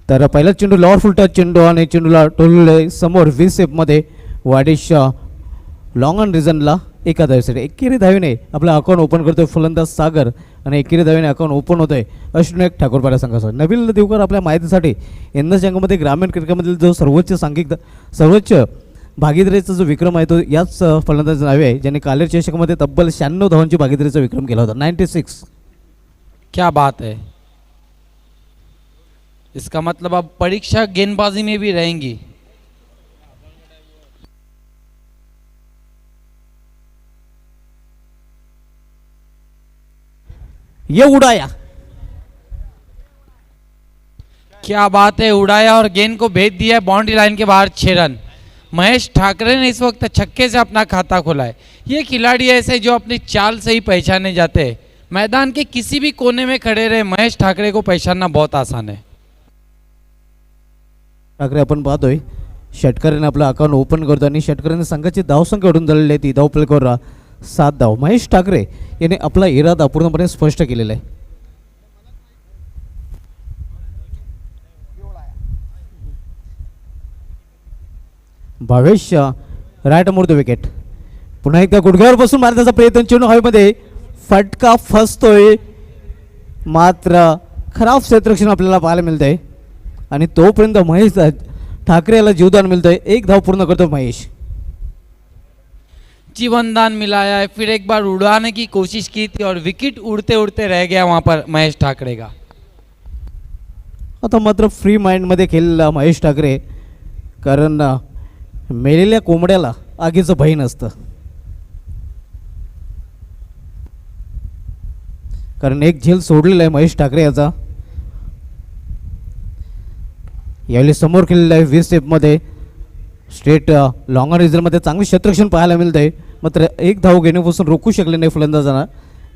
तर पहिला चेंडू लॉवर फुलटा चेंडू आणि चेंडूला टोलले समोर 20 सेपमध्ये वाडिश लॉंग ऑन रिझनला एका धावेसाठी एकेरी धावेने आपलं अकाउंट ओपन करतोय फलंदाज सागर आणि एकेरी धावेने अकाउंट ओपन होतोय अष्टविनायक ठाकूरपाडा संघाचा. नबील देवकर आपल्या माहितीसाठी यंदाच्या अंगामध्ये ग्रामीण क्रिकेटमधील जो सर्वोच्च भागीदारीचा जो विक्रम आहे तो याच फलंदाज नावे आहे ज्यांनी कालेर चषकामध्ये तब्बल 96 धावांची भागीदारीचा विक्रम केला होता. 96. क्या बात है. इसका मतलब अब परीक्षा गेंदबाजी में भी रहेंगी. ये उड़ाया. क्या बात है. उड़ाया और गेंद को भेज दिया बाउंड्री लाइन के बाहर. 6 रन. महेश ठाकरे ने इस वक्त छक्के से अपना खाता खोला है. ये खिलाड़ी ऐसे जो अपनी चाल से ही पहचाने जाते हैं. मैदान के किसी भी कोने में खड़े रहे महेश ठाकरे को पहचानना बहुत आसान है. ठाकरे आपण पाहतोय षटकऱ्याने आपलं अकाउंट ओपन करतो आणि षटकऱ्याने संघाची धावसंख्या ओढून झालेली आहे ती धावपलकावर 7 धाव. महेश ठाकरे याने आपला इरादा पूर्णपणे स्पष्ट केलेला आहे. Bhavesh right more the wicket. पुन्हा एकदा गुडघ्यावर बसून मारण्याचा प्रयत्न चेंडू हवेमध्ये फटका फसतोय मात्र खराब क्षेत्ररक्षण आपल्याला पाहायला मिळतंय आणि तोपर्यंत महेश ठाकरे याला जीवदान मिळतंय. 1 धाव पूर्ण करतो महेश. जीवनदान मिलाया है. फिर एक बार उड़ाने की कोशिश की थी और विकेट उड़ते उड़ते रह गया वहां पर महेश ठाकरे का. आता मात्र फ्री माइंडमध्ये खेळलेला महेश ठाकरे कारण मेलेल्या कोंबड्याला आगीचं भय नसतं. कारण एक झेल सोडलेला आहे महेश ठाकरे याचा. यावेळी समोर खेळलेला आहे 20 स्टेपमध्ये स्ट्रेट लॉंग ऑन रिझनमध्ये चांगले क्षेत्ररक्षण पाहायला मिळत आहे मात्र 1 धाव घेण्यापासून रोखू शकले नाही फलंदाजांना.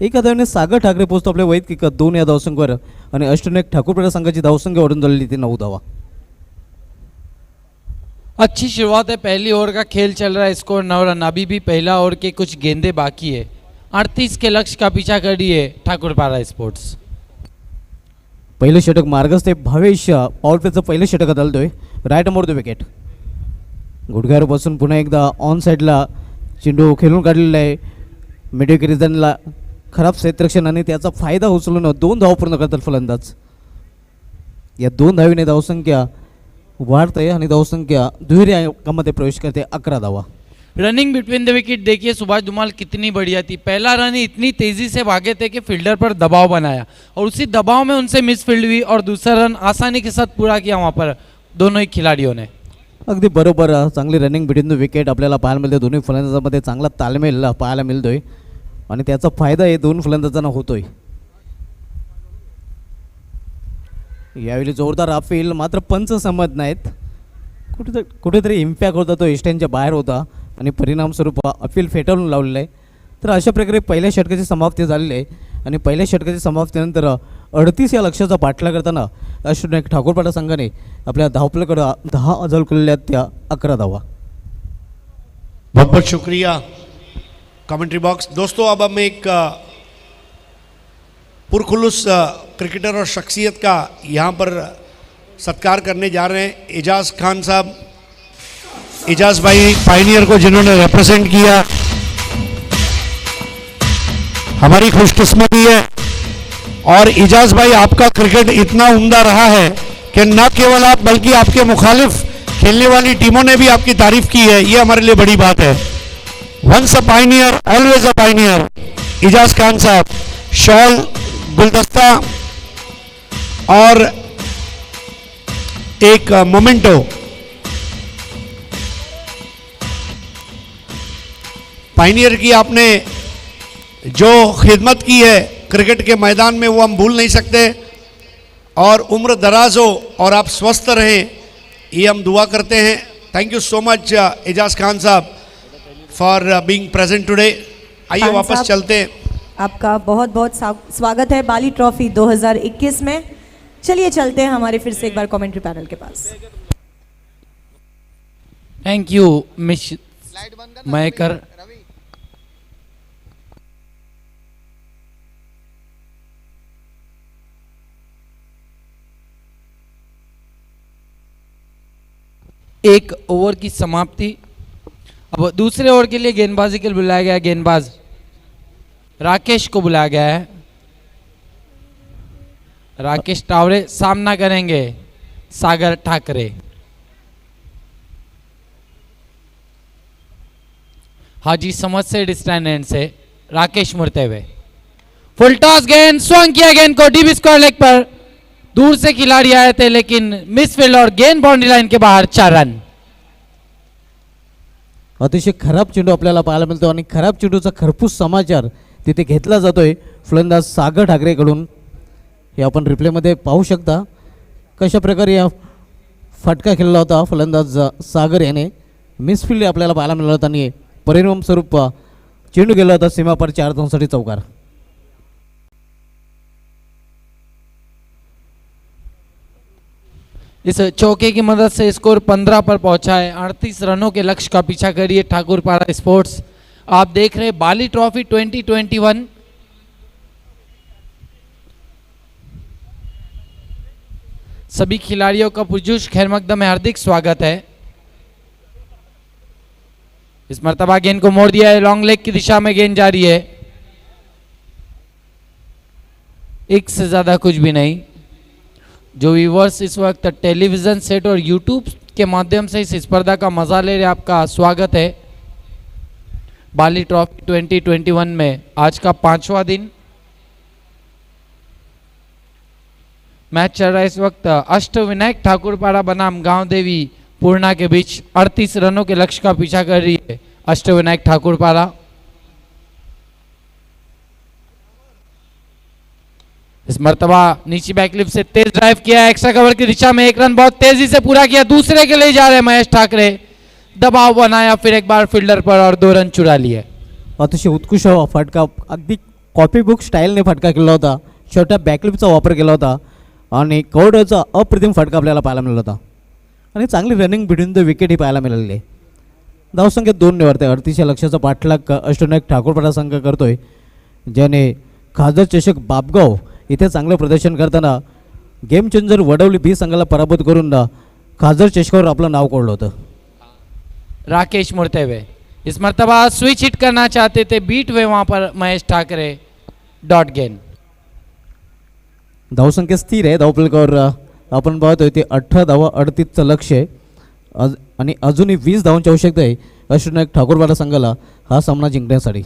एका धावेने सागर ठाकरे पोहोचतो आपल्या वैयक्तिक 2 या धावसंख्येवर आणि अष्टविनायक ठाकूरपाडा संघाची धावसंख्या वाढून झालेली ती 9 धावा. अच्छी शुरुआत है. पहली ओवर का खेल चल रहा है. Score 9 run. अभी भी पहला ओवर के कुछ गेंदे बाकी है. 38 के लक्ष्य का पीछा कर रही है ठाकुरपाड़ा स्पोर्ट्स. पहिलं षटक मार्गस्थ आहे. भावेश पॉवर प्लेचं पहिलं षटक चालतोय राईट मोर द विकेट. गुडघ्यावर बसून पुन्हा एकदा ऑन साईडला चेंडू खेळून काढलेला आहे. मिडविकेट रिझनला खराब क्षेत्ररक्षण आणि त्याचा फायदा उचलून 2 धाव पूर्ण करतात फलंदाज. या 2 धावीने धावसंख्या वाढते आणि धावसंख्या दुहेरी अंकामध्ये प्रवेश करते 11 धावा. रनिंग बिटवीन द विकेट देखिए सुभाष धुमाल कितनी बढ़िया थी. पहला रन ही इतनी तेजी से भागे थे कि फील्डर पर दबाव बनाया और उसी दबाव में उनसे मिस फील्ड हुई और दूसरा रन आसानी के साथ पूरा किया वहाँ पर दोनों ही खिलाड़ियों ने. अगदी बरोबर. चांगली रनिंग बिटवीन द विकेट आपल्याला पाहायला मिळते. दोन्ही फलंदाजांमध्ये चांगला ताळमेळ पाहायला मिळतोय आणि त्याचा फायदा हे 2 फलंदाजांना होतोय. यावेळी जोरदार अपील मात्र पंच समज नाहीत. कुठेतरी इम्पॅक्ट होता तो एस्टॅनच्या बाहेर होता आणि परिणामस्वरूप अपील फेटाळून लावलेलं आहे. तर अशा प्रकारे पहिल्या षटकाची समाप्ती झालेली आहे आणि पहिल्या षटकाची समाप्तीनंतर 38 या लक्ष्याचा पाठला करताना अष्टविनायक ठाकूरपाडा संघाने आपल्या धावपलाकडे 10 अजल केलेल्या त्या 11 धावा. बहुत बहुत शुक्रिया कमेंट्री बॉक्स. दोस्तों अब हम एक पुरखुलूस क्रिकेटर और शख्सियत का यहाँ पर सत्कार करने जा रहे हैं. एजाज खान साहब, एजाज भाई पायनियर को जिन्होंने रिप्रेजेंट किया, हमारी खुशकिस्मती है. और एजाज भाई आपका क्रिकेट इतना उम्दा रहा है कि न केवल आप बल्कि आपके मुखालिफ खेलने वाली टीमों ने भी आपकी तारीफ की है. ये हमारे लिए बड़ी बात है. Once a pioneer always a pioneer. Ejaz Khan sahab शॉल, गुलदस्ता और एक मोमेंटो पायनियर की आपने जो खिदमत की है क्रिकेट के मैदान में वो हम भूल नहीं सकते. और उम्र दराज हो और आप स्वस्थ रहें ये हम दुआ करते हैं. Thank you so much Ejaz Khan sahab for being present today. आइए खान वापस साहब, चलते हैं. आपका बहुत बहुत स्वागत है बाली ट्रॉफी 2021 में. चलिए चलते हैं हमारे फिर से एक बार कमेंट्री पैनल के पास. Thank you miss Mayekar. एक ओवर की समाप्ति। अब दूसरे ओवर के लिए गेंदबाजी के लिए बुलाया गया गेंदबाज राकेश को बुलाया गया है। राकेश टावरे सामना करेंगे सागर ठाकरे। हाजी समझ से डिस्टेंस एंड से राकेश मुड़ते हुए फुल टॉस गेंद स्वंग किया गेंद को डीप स्क्वायर लेग पर। दूर से खिलाड़ी आए थे लेकिन मिसफील्ड और गेंद बाउंड्री लाइन के बाहर 4 रन। अतिशय खराब चेंडू आपल्याला पाहायला मिळतो आणि खराब चेंडूचा खरपूस समाचार तिथे घेतला जातोय फलंदाज सागर ठाकरेकडून। हे आपण रिप्लेमध्ये पाहू शकता कशा प्रकारे या फटका खेळला होता फलंदाज सागर याने। मिसफील्ड आपल्याला पाहायला मिळाला होता आणि परिणाम स्वरूप चेंडू गेला होता सीमापार 4 धावांसाठी चौकार। इस चौके की मदद से स्कोर 15 पर पहुंचा है। 38 रनों के लक्ष्य का पीछा करिए ठाकुरपाड़ा स्पोर्ट्स। आप देख रहे बाली ट्रॉफी 2021। सभी खिलाड़ियों का पुरजोश खैरमकदम में हार्दिक स्वागत है। इस मर्तबा गेंद को मोड़ दिया है, लॉन्ग लेग की दिशा में गेंद जा रही है। एक से ज्यादा कुछ भी नहीं। जो व्यूवर्स इस वक्त टेलीविजन सेट और यूट्यूब के माध्यम से इस स्पर्धा का मजा ले रहे, आपका स्वागत है बाली ट्रॉफी 2021 में। आज का 5वां दिन मैच चल रहा है इस वक्त अष्टविनायक ठाकुरपाड़ा बनाम गांव देवी पूर्णा के बीच। 38 रनों के लक्ष्य का पीछा कर रही है अष्टविनायक ठाकुरपाड़ा। इस मर्तबा नीचे बैकलिप से तेज ड्राइव किया, एक्स्ट्रा कवर की दिशा में 1 रन बहुत तेजी से पूरा किया। दूसरे के लिए जा रहे महेश ठाकरे, दबाव बनाया फिर एक बार फील्डर पर और 2 रन चुरा लिए। अतिशय उत्कृष्ट फटका, अगदी कॉपी बुक स्टाईलने फटका केला होता। छोट्या बॅकलिपचा वापर केला होता आणि कवडचा अप्रतिम फटका आपल्याला पाहायला मिळाला होता आणि चांगली रनिंग बिटवीन द विकेट ही पाहायला मिळाली आहे। धावसंख्या 2 निवडते। 38 लक्षाचा पाठलाग अष्टविनायक ठाकुरपाड़ा संघ करतोय, ज्याने खासदार चषक बापगाव इथे चांगलं प्रदर्शन करताना गेम चेंजर वडवली बी संघाला पराभूत करून खासदार चषकावर आपलं नाव कोरलं होतं। राकेश मुड़ते हुए इस मर्तबा स्विच हिट करना चाहते थे, बीट हुए वहां पर महेश ठाकरे, डॉट गेंद। धावसंख्या स्थिर आहे धावफलकावर आपण पाहतोय ते 18 धावा 38चं लक्ष आहे आणि अजूनही 20 धावांची आवश्यकता आहे अष्टविनायक ठाकुरपाड़ा संघाला हा सामना जिंकण्यासाठी।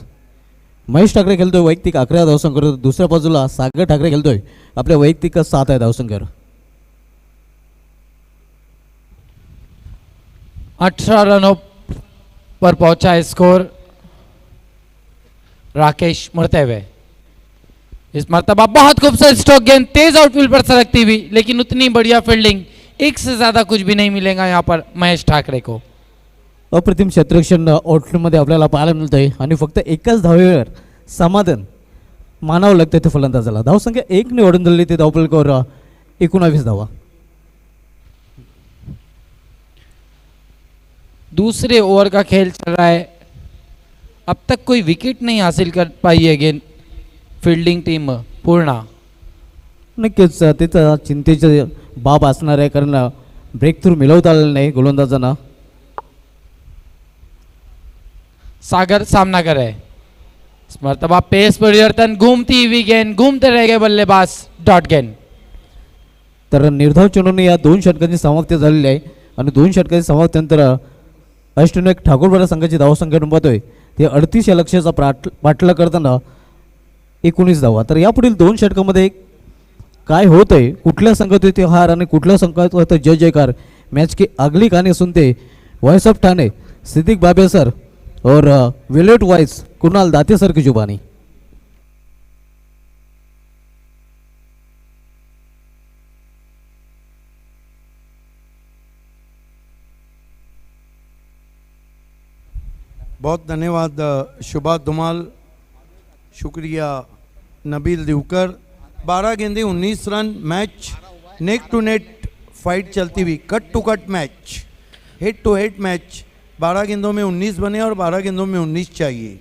महेश ठाकरे खेळतोय वैयक्तिक 11 धावसंख्येवर, दुसऱ्या बाजूला सागर ठाकरे खेळतोय आपल्या वैयक्तिक 7 आहे धावसंख्येवर। 18 रनों पर पहुंचा है स्कोर राकेश मुड़ते हुए। इस मर्तबा बहुत खूबसूरत स्ट्रोक गेंद तेज आउटफील्ड पर सरकती हुई, लेकिन उतनी बढ़िया फील्डिंग, एक से ज्यादा कुछ भी नहीं मिलेगा यहाँ पर महेश ठाकरे को। अप्रतिम क्षेत्ररक्षण आउटफील्डमध्ये आपल्याला पाहायला मिळतंय आणि फक्त एकाच धावेवर समाधान मानावं लागतं ते फलंदाजाला। धावसंख्या 1 निवडून दिली ते धावफलकावर 19 धावा। दूसरे ओवर का खेल चल रहा है, अब तक कोई विकेट नहीं हासिल कर पाई है गेंद फील्डिंग टीम पूर्णा। नक्कीच तिथं चिंतेची बाब असणार आहे, कारण ब्रेक थ्रू मिळवता आलेलं नाही गोलंदाजांना। सागर सामना कर रहे, इस मर्तबा पेस परिवर्तन, घूमती हुई गेंद, घूमते रह गए बल्लेबाज, डॉट गेंद। तर निर्धाव चेंडूने या 2 षटकांची समाप्ती झालेली आहे आणि 2 षटकांची समाप्तीनंतर अष्टविनायक ठाकुरपाड़ा संघाची धावसंख्या पाहतोय ते 38 या लक्ष्याचा पाठलाग करताना 19 धावा। तर यापुढील 2 षटकामध्ये काय होतंय, कुठल्या संघात होते हार आणि कुठल्या संघात होतं जय जयकार, मैच की अगली कहानी सुनते वॉइस ऑफ ठाणे सिद्दीक बाबे सर और विलेट वॉइस कुणाल दाते सर की जुबानी। बहुत धन्यवाद शुभा धुमाल, शुक्रिया नबील दिवकर। 12 गेंदे 19 रन, match neck to net fight चलती हुई, cut to cut match, head to head match. 12 गेंदों में 19 बने और 12 गेंदों में 19 चाहिए।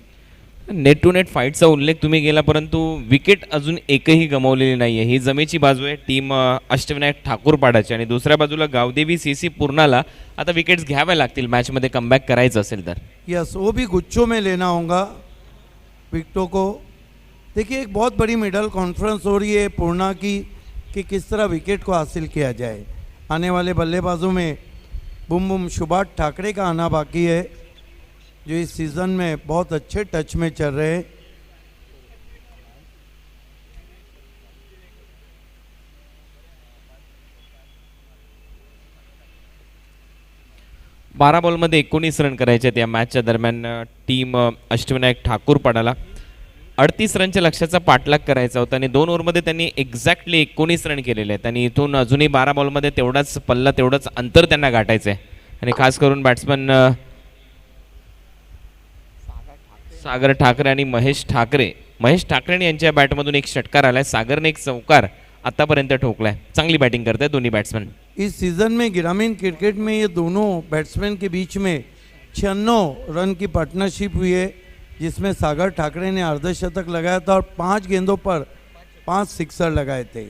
नेट टू नेट फाईटचा उल्लेख तुम्ही केला, परंतु विकेट अजून एकही गमावलेली नाही आहे. ही जमेची बाजू आहे टीम अष्टविनायक ठाकूरपाडाची, आणि दुसऱ्या बाजूला गावदेवी CC पूर्णाला आता विकेट्स घ्याव्या लागतील मॅचमध्ये कमबॅक करायचं असेल तर. यस, वो भी गुच्छों में लेना होगा विकेटों को. देखिए, एक बहुत बड़ी मेडल कॉन्फ्रेंस हो रही है पूर्णा की कि किस तरह विकेट को हासिल किया जाए. आने वाले बल्लेबाजों में बुम बुम सुभाष ठाकरे का आना बाकी है, जो इस सीज़न में बहुत अच्छे टच में चल रहे हैं. बारा बॉलमध्ये 19 रन करायचे आहेत या मॅचच्या दरम्यान टीम अष्टविनायक ठाकूरपाडाला. 38 रनच्या लक्ष्याचा पाठलाग करायचा होता आणि 2 ओव्हरमध्ये त्यांनी एक्झॅक्टली 19 रन केलेले आहेत आणि इथून अजूनही 12 बॉलमध्ये तेवढाच पल्ला, तेवढंच अंतर त्यांना गाठायचं आहे. आणि खास करून बॅट्समन सागर ठाकरे आणि महेश ठाकरे यांच्या बॅटमधून एक षटकार आलाय. सागरने एक चौकार आतापर्यंत ठोकलाय. चांगली बॅटिंग करतायत दोन्ही बॅट्समन. इस सीज़न में ग्रामीण क्रिकेट में ये दोनों बैट्समैन के बीच में 96 रन की पार्टनरशिप हुई है, जिसमें सागर ठाकरे ने अर्धशतक लगाया था और 5 गेंदों पर 5 सिक्सर लगाए थे.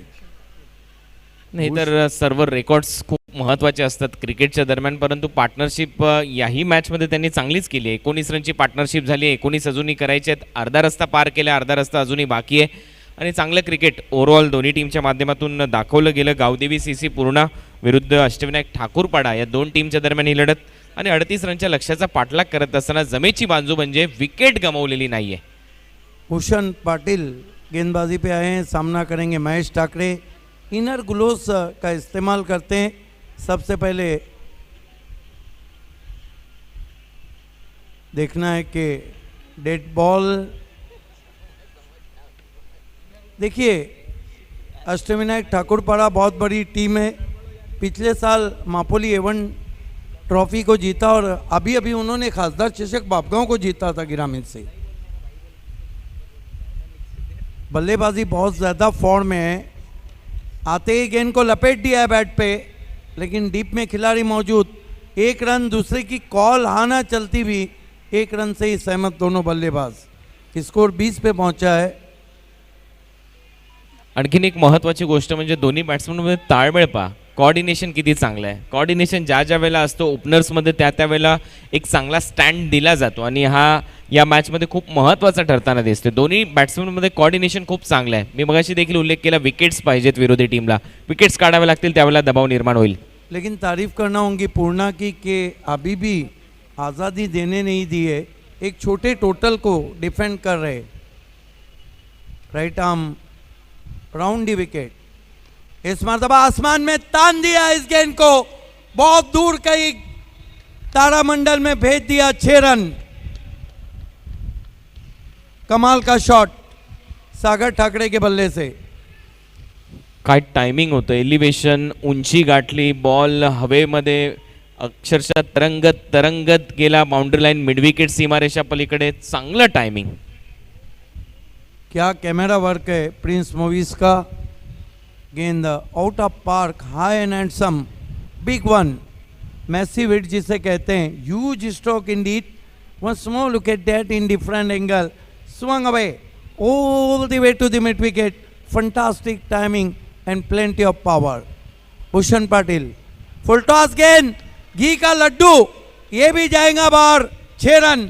नाही तर सर्व रेकॉर्ड्स खूप महत्त्वाचे असतात क्रिकेटच्या दरम्यान, परंतु पार्टनरशिप याही मॅचमध्ये त्यांनी चांगलीच केली आहे. 19 रनची पार्टनरशिप झाली, 19 अजूनही करायचे आहेत. अर्धा रस्ता पार केला, अर्धा रस्ता अजूनही बाकी आहे आणि चांगलं क्रिकेट ओव्हरऑल दोन्ही टीमच्या माध्यमातून दाखवलं गेलं. गावदेवी CC पूर्णा विरुद्ध अष्टविनायक ठाकूरपाडा या दोन टीमच्या दरम्यान ही लढत, आणि 38 रनच्या लक्ष्याचा पाठलाग करत असताना जमेची बाजू म्हणजे विकेट गमावलेली नाही आहे. भूषण पाटिल गेंदबाजी पे आए हैं, सामना करेंगे महेश ठाकरे. इनर ग्लोव्स का इस्तेमाल करते हैं. सबसे पहले देखना है कि डेड बॉल. देखिए, अष्टविनायक ठाकुरपाड़ा बहुत बड़ी टीम है. पिछले साल मापोली A1 ट्रॉफी को जीता और अभी अभी उन्होंने खासदार चषक बापगांव को जीता था ग्रामीण से. बल्लेबाजी बहुत ज़्यादा फॉर्म में है. आते ही गेंद को लपेट दिया है बैट पे, लेकिन डीप में खिलाड़ी मौजूद. एक रन दूसरे की कॉल आना चलती भी 1 रन से ही सहमत दोनों बल्लेबाज. स्कोर 20 पे पहुंचा है. आणखीन एक महत्त्वाची गोष्ट म्हणजे दोन्ही बॅट्समनमध्ये ताळमेळ पहा, कॉर्डिनेशन किती चांगलं आहे. कॉर्डिनेशन ज्या ज्या वेळेला असतो ओपनर्समध्ये त्या वेळेला एक चांगला स्टँड दिला जातो आणि हा या मॅचमध्ये खूप महत्त्वाचा ठरताना दिसतो. दोन्ही बॅट्समनमध्ये कॉर्डिनेशन खूप चांगलं आहे. मी मगाशी देखील उल्लेख केला, विकेट्स पाहिजेत विरोधी टीमला, विकेट्स काढावे लागतील त्यावेळेला दबाव निर्माण होईल. लेकिन तारीफ करना होगी पूर्णा की कि अभी भी आज़ादी देने नहीं दी है. एक छोटे टोटल को डिफेंड कर रहे. राइट आर्म राउंड दी विकेट. इस मरतबा आसमान में तान दिया इस गेंद को, बहुत दूर कहीं तारामंडल में भेज दिया. 6 रन. कमाल का शॉट सागर ठाकरे के बल्ले से. काय टायमिंग होतं, एलिव्हेशन, उंची गाठली, बॉल हवेमध्ये अक्षरशः तरंगत गेला बाउंड्री लाईन, मिड विकेट सीमारेषा पलीकडे. चांगलं टायमिंग. क्या कैमरा वर्क है प्रिंस मूवीज का. गेंद out of park, high and handsome, big one, massive hit जिसे कहते हैं. Huge stroke Indeed. One small look at that in different angle. swung away all the way to the mid wicket. Fantastic timing and plenty of power. Bhushan Patil full toss गेंद, घी का लड्डू, ये भी जाएगा बाहर. 6 रन.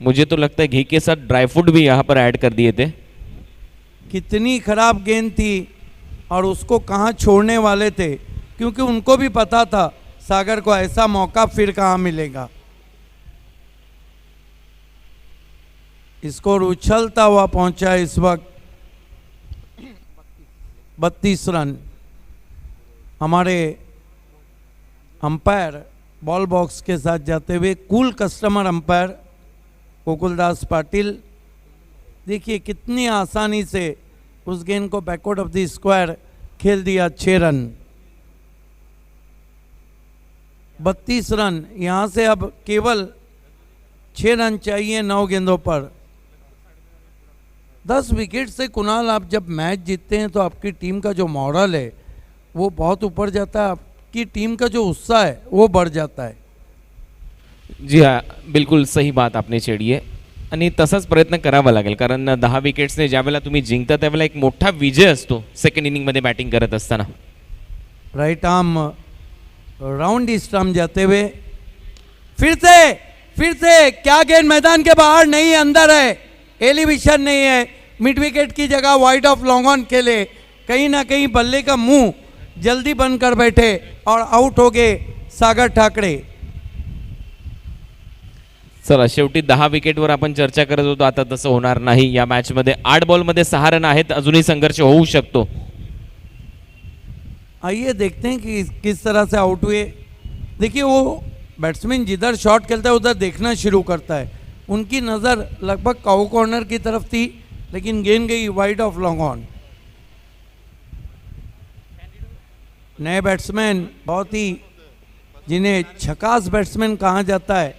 मुझे तो लगता है घी के साथ ड्राई फ्रूट भी यहाँ पर ऐड कर दिए थे. कितनी खराब गेंद थी और उसको कहाँ छोड़ने वाले थे, क्योंकि उनको भी पता था सागर को ऐसा मौका फिर कहाँ मिलेगा. स्कोर उछलता हुआ पहुंचा इस वक्त 32 रन. हमारे अंपायर बॉल बॉक्स के साथ जाते हुए cool customer umpire Gokuldas Patil. देखिए कितनी आसानी से उस गेंद को बैकवर्ड ऑफ द स्क्वायर खेल दिया. 6 रन. 32 रन. यहाँ से अब केवल 6 रन चाहिए 9 गेंदों पर. 10 विकेट से कुणाल, आप जब मैच जीतते हैं तो आपकी टीम का जो मॉरल है वो बहुत ऊपर जाता है. आपकी टीम का जो उत्साह है वो बढ़ जाता है. जी हाँ, बिल्कुल सही बात आपने छेड़ी है. आणि तसाच प्रयत्न करावा लागेल, कारण 10 विकेट्सने ज्यावेळेला तुम्ही जिंकता त्यावेळेला एक मोठा विजय असतो सेकंड इनिंगमध्ये बॅटिंग करत असताना. राइट आर्म राउंड स्टंप जाते हुए फिर से क्या गेंद मैदान के बाहर नहीं, अंदर है, एलिवेशन नहीं है, मिड विकेट की जगह वाइड ऑफ लॉन्ग ऑन खेले, कहीं ना कहीं बल्ले का मुंह जल्दी बंद कर बैठे और आउट हो गए सागर ठाकरे. चला शेवटी 10 विकेटवर आपण चर्चा करत होतो, आता तसं होणार नाही. या मॅचमध्ये 8 बॉलमध्ये 6 रन आहेत, अजूनही संघर्ष होऊ शकतो. आइए देखते हैं कि किस तरह से आउट हुए. देखिए वो बैट्समैन जिधर शॉट खेलता है उधर देखना शुरू करता है. उनकी नज़र लगभग काउ कॉर्नर की तरफ थी, लेकिन गेंद गई वाइड ऑफ लॉन्ग ऑन. नए बैट्समैन बहुत ही, जिन्हें झकास बैट्समैन कहा जाता है,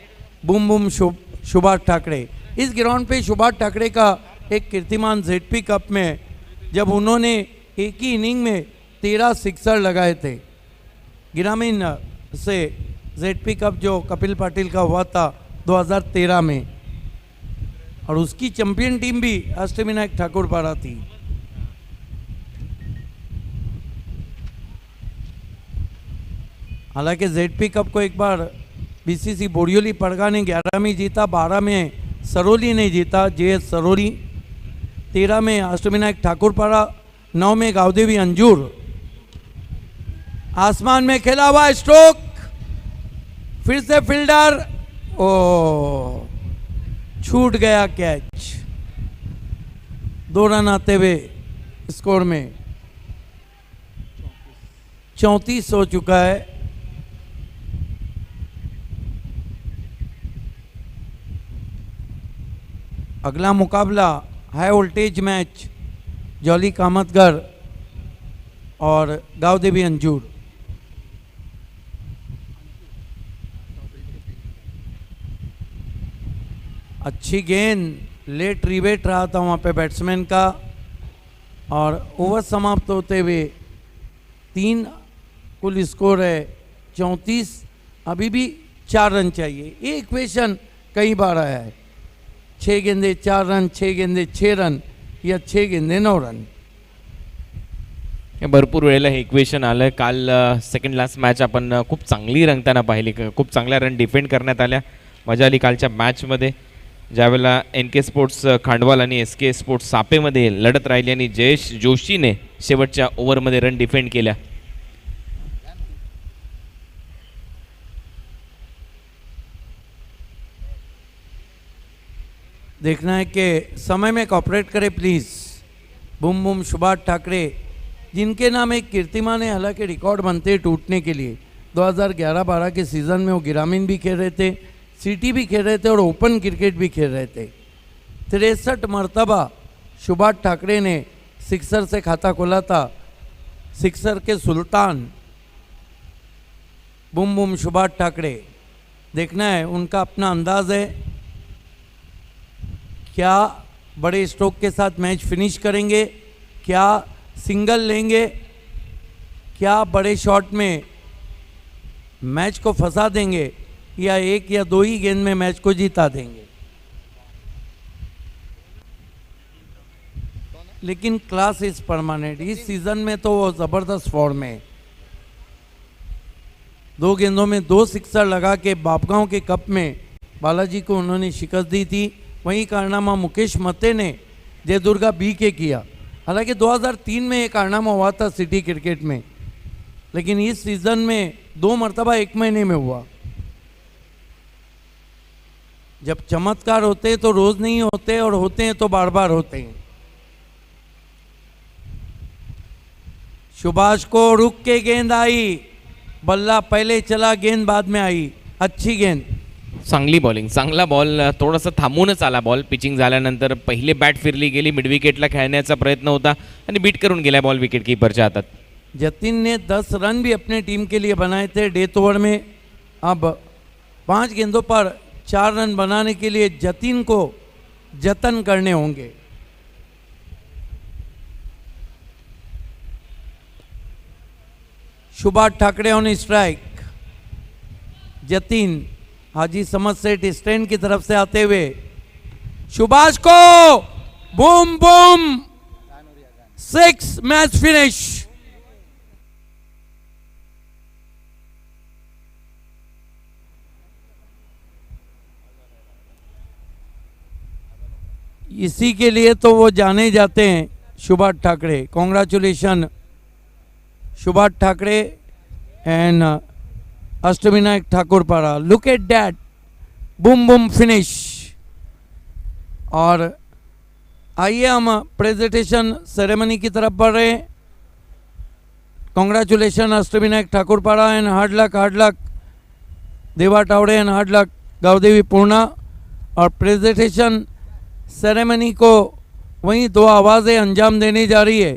बूम बूम सुभाष ठाकरे. इस ग्राउंड पे सुभाष ठाकरे का एक कीर्तिमान जेडपी कप में जब उन्होंने एक ही इनिंग में 13 सिक्सर लगाए थे. ग्रामीण से जेडपी कप जो कपिल पाटिल का हुआ था 2013 में, और उसकी चैंपियन टीम भी अष्टविनायक ठाकुर पारा थी. हालांकि जेडपी कप को एक बार बीसीसी बोरियोली पड़गा ने 11 में जीता, 12 में सरोली ने जीता, जेएस सरोली, 13 में अष्टविनायक ठाकुर पारा, 9 में गावदेवी अंजूर. आसमान में खेला हुआ स्ट्रोक, फिर से फील्डर, ओ छूट गया कैच. 2 रन आते हुए स्कोर में 34 हो चुका है. अगला मुकाबला high voltage match jolly Kamatgar और गावदेवी अंजूर. अच्छी गेंद, लेट रिवेट रहा था वहाँ पे बैट्समैन का, और ओवर समाप्त होते हुए 3 कुल स्कोर है 34. अभी भी 4 रन चाहिए. ये इक्वेशन कई बार आया है, 6 गेंदे 4 रन, 6 गेंदे 6 रन, या 6 गेंदे 9 रन. हे भरपूर वेळेला हे इक्वेशन आलं. काल सेकंड लास्ट मॅच आपण खूप चांगली रंगताना पाहिली, खूप चांगल्या रन डिफेंड करण्यात आल्या. मजा आली कालच्या मॅचमध्ये, ज्यावेळेला NK स्पोर्ट्स खांडवाल आणि SK स्पोर्ट्स सापेमध्ये लढत राहिली आणि जयेश जोशीने शेवटच्या ओव्हरमध्ये रन डिफेंड केल्या. देखना है कि समय में कॉपरेट करे please. Boom boom Subhash Thackeray, जिनके नाम एक कीर्तिमान है, हालांकि रिकॉर्ड बनते हैं टूटने के लिए. 2011-12 के सीज़न में वो ग्रामीण भी खेल रहे थे, सिटी भी खेल रहे थे और ओपन क्रिकेट भी खेल रहे थे. 63 मरतबा सुभाष ठाकरे ने सिक्सर से खाता खोला था. सिक्सर के सुल्तान बूम बूम सुभाष ठाकरे. देखना है, उनका अपना अंदाज है, क्या बड़े स्ट्रोक के साथ मैच फिनिश करेंगे, क्या सिंगल लेंगे, क्या बड़े शॉट में मैच को फंसा देंगे, या 1 या 2 ही गेंद में मैच को जीता देंगे. लेकिन क्लास इज परमानेंट. इस सीजन में तो वो ज़बरदस्त फॉर्म में, 2 गेंदों में 2 सिक्सर लगा के बापगांव के कप में बालाजी को उन्होंने शिकस्त दी थी. वही कारनामा मुकेश मते ने जयदुर्गा बी के किया. हालांकि 2003 में एक कारनामा हुआ था सिटी क्रिकेट में, लेकिन इस सीज़न में 2 मरतबा 1 महीने में हुआ. जब चमत्कार होते हैं तो रोज़ नहीं होते, और होते हैं तो बार बार होते हैं. सुभाष को रुक के गेंद आई, बल्ला पहले चला, गेंद बाद में आई. अच्छी गेंद, चांगली बॉलिंग, चांगला बॉल. थोडंसं थांबूनच आला बॉल. पिचिंग झाल्यानंतर पहिले बॅट फिरली गेली, मिड विकेटला खेळण्याचा प्रयत्न होता आणि बीट करून गेला बॉल विकेट कीपरच्या हातात. जतिन ने 10 रन भी अपने टीम के लिए बनाए थे डेथ ओवर में. अब 5 गेंदों पर 4 रन बनाने के लिए जतिन को जतन करने होंगे. Subhash Thakre on strike. Jatin Haji Samad Seth stand की तरफ से आते हुए सुभाष को बूम बूम 6 मैच फिनिश. इसी के लिए तो वो जाने जाते हैं, Subhash Thackeray. Congratulation Subhash Thackeray and Ashtavinayak Thakurpara. Look at that boom boom finish. और आइए हम प्रेजेंटेशन सेरेमनी की तरफ बढ़ रहे हैं. Congratulation Ashtavinayak Thakurpara and hard luck देवा टावड़े एंड हार्ड लक गावदेवी पूर्णा. और प्रेजेंटेशन सेरेमनी को वहीं दो आवाज़ें अंजाम देने जा रही है,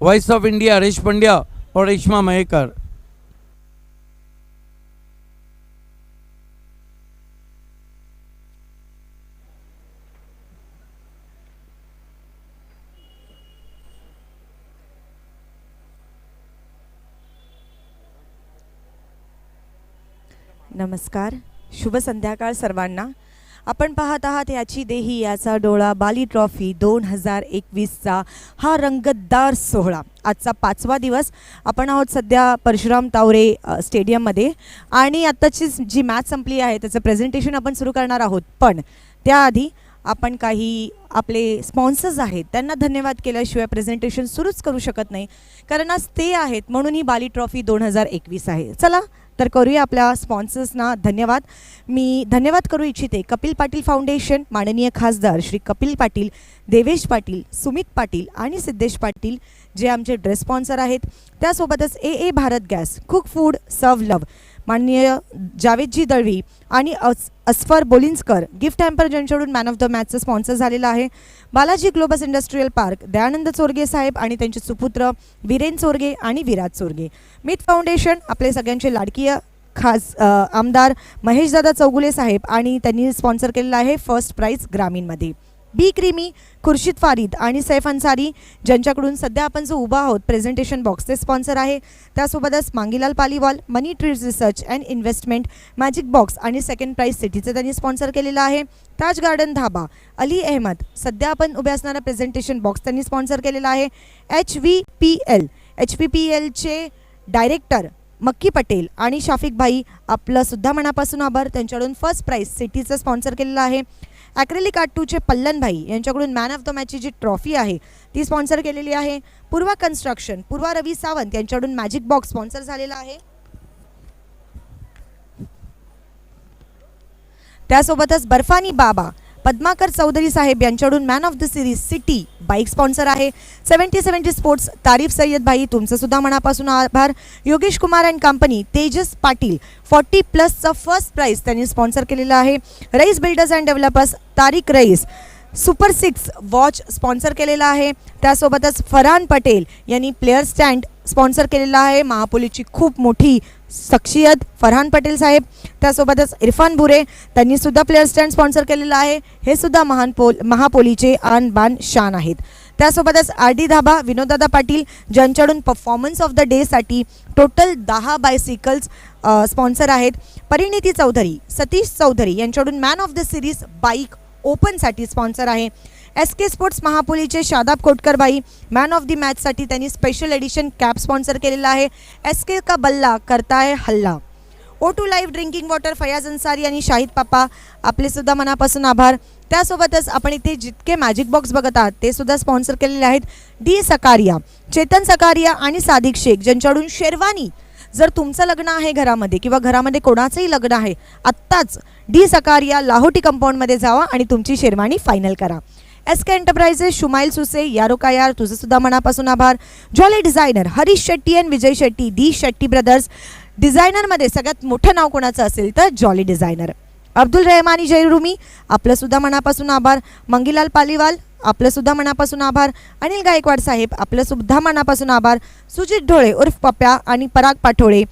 voice of India Harish Pandya और रेशमा महेकर. नमस्कार, शुभ संध्याकाळ सर्वांना. आपण पाहत आहात याची देही याचा डोळा बाली ट्रॉफी 2021चा हा रंगतदार सोहळा. आजचा 5वा दिवस. आपण आहोत सध्या परशुराम तावरे स्टेडियममध्ये आणि आत्ताची जी मॅच संपली आहे त्याचं प्रेझेंटेशन आपण सुरू करणार आहोत. पण त्याआधी आपण काही आपले स्पॉन्सर्स आहेत त्यांना धन्यवाद केल्याशिवाय प्रेझेंटेशन सुरूच करू शकत नाही, कारण आज ते आहेत म्हणून ही बाली ट्रॉफी 2021 आहे. चला तर करूया आपल्या स्पॉन्सर्सना धन्यवाद. मी धन्यवाद करू इच्छिते कपिल पाटील फाउंडेशन, माननीय खासदार श्री कपिल पाटील, देवेश पाटील, सुमित पाटील आणि सिद्धेश पाटील जे आमचे ड्रेस स्पॉन्सर आहेत. त्यासोबतच A Bharat gas, cook food, सर्व लव, माननीय जावेदजी दळवी आणि अस्फर बोलिन्सकर, गिफ्ट हॅम्पर ज्यांच्याकडून मॅन ऑफ द मॅचचं स्पॉन्सर झालेलं आहे. Balaji Globus industrial park, Dayanand Chorge saheb आणि त्यांचे सुपुत्र वीरेन चोरगे आणि विराज चोरगे. मित फाउंडेशन, आपले सगळ्यांचे लाडकीय खास आमदार महेशदादा चौगुले साहेब आणि त्यांनी स्पॉन्सर केलेलं आहे फर्स्ट प्राइज ग्रामीणमध्ये. बी क्रीमी, खुर्शीद फारीद आणि सैफ अन्सारी ज्यांच्याकडून सध्या आपण जो उभा आहोत प्रेझेंटेशन बॉक्स ते स्पॉन्सर आहे. त्यासोबतच Mangilal Paliwal, money trees research and investment, magic box आणि सेकंड प्राइज सिटीचं त्यांनी स्पॉन्सर केलेलं आहे. ताज गार्डन धाबा, अली अहमद, सध्या आपण उभे असणारा प्रेझेंटेशन बॉक्स त्यांनी स्पॉन्सर केलेला आहे. HVPLचे डायरेक्टर मक्की पटेल आणि शाफिक भाई, आपलं सुद्धा मनापासून आभार. त्यांच्याकडून फर्स्ट प्राइज सिटीचं स्पॉन्सर केलेलं आहे. ॲक्रेलिक आर्ट 2चे पल्लन भाई यांच्याकडून मॅन ऑफ द मॅचची जी ट्रॉफी आहे ती स्पॉन्सर केलेली आहे. पूर्वा कन्स्ट्रक्शन, पूर्वा रवी सावंत यांच्याकडून मॅजिक बॉक्स स्पॉन्सर झालेला आहे. त्यासोबतच बर्फानी बाबा, पद्माकर चौधरी साहेब यांच्याकडून man of the series city bike sponsor आहे. 7070 स्पोर्ट्स, तारीफ सय्यद भाई, तुमचं सुद्धा मनापासून आभार. योगेश कुमार अँड कंपनी, तेजस पाटील, 40+चा फर्स्ट प्राइज त्यांनी स्पॉन्सर केलेला आहे. Rais builders and developers, Tariq Rais, super 6 watch sponsor केलेला आहे. त्यासोबतच फरहान पटेल यांनी प्लेअर स्टँड स्पॉन्सर केलेला आहे. महापोलीची खूप मोठी शख्सियत फरहान पटेल साहेब. त्यासोबतच इरफान भुरे त्यांनी सुद्धा प्लेअर स्टँड स्पॉन्सर केलेला आहे. हे सुद्धा महापोलीचे आन बान शान आहेत. त्यासोबतच RD धाबा, विनोददादा पाटील ज्यांच्याकडून परफॉर्मन्स ऑफ द डेसाठी टोटल 10 बायसिकल्स स्पॉन्सर आहेत. परिणिती चौधरी, सतीश चौधरी यांच्याकडून man of the series bike ओपनसाठी स्पॉन्सर आहे. SK स्पोर्ट्स महापोलीचे शादाब कोटकरबाई, मॅन ऑफ द मॅचसाठी त्यांनी स्पेशल एडिशन कॅप स्पॉन्सर केलेला आहे. SK का बल्ला करता है हल्ला. O2 live drinking water, Fayaz Ansari आणि शाहिद पापा, आपले सुद्धा मनापासून आभार. त्यासोबतच आपण इथे जितके मॅजिक बॉक्स बघत आहात ते सुद्धा स्पॉन्सर केलेले आहेत. डी सकारिया, चेतन सकारिया आणि सादिक शेख ज्यांच्याकडून शेरवानी, जर तुमचं लग्न आहे घरामध्ये किंवा घरामध्ये कोणाचंही लग्न आहे, आत्ताच डी सकारिया लाहोटी कंपाऊंडमध्ये जावा आणि तुमची शेरवानी फायनल करा. SK एंटरप्राइजेस, शुमाईल सुसे, यारो का यार, तुझं सुद्धा मनापासून आभार. Jolly designer, Harish Shetty and Vijay Shetty, D Shetty brothers. डिझायनरमध्ये सगळ्यात मोठं नाव कोणाचं असेल तर जॉली डिझायनर. अब्दुल रहमानी जयरुमी, आपलं सुद्धा मनापासून आभार. मंगीलाल पालीवाल, आपलं सुद्धा मनापासून आभार. अनिल गायकवाड साहेब, आपलं सुद्धा मनापासून आभार. सुजित ढोळे उर्फ पप्प्या आणि पराग पाठोळे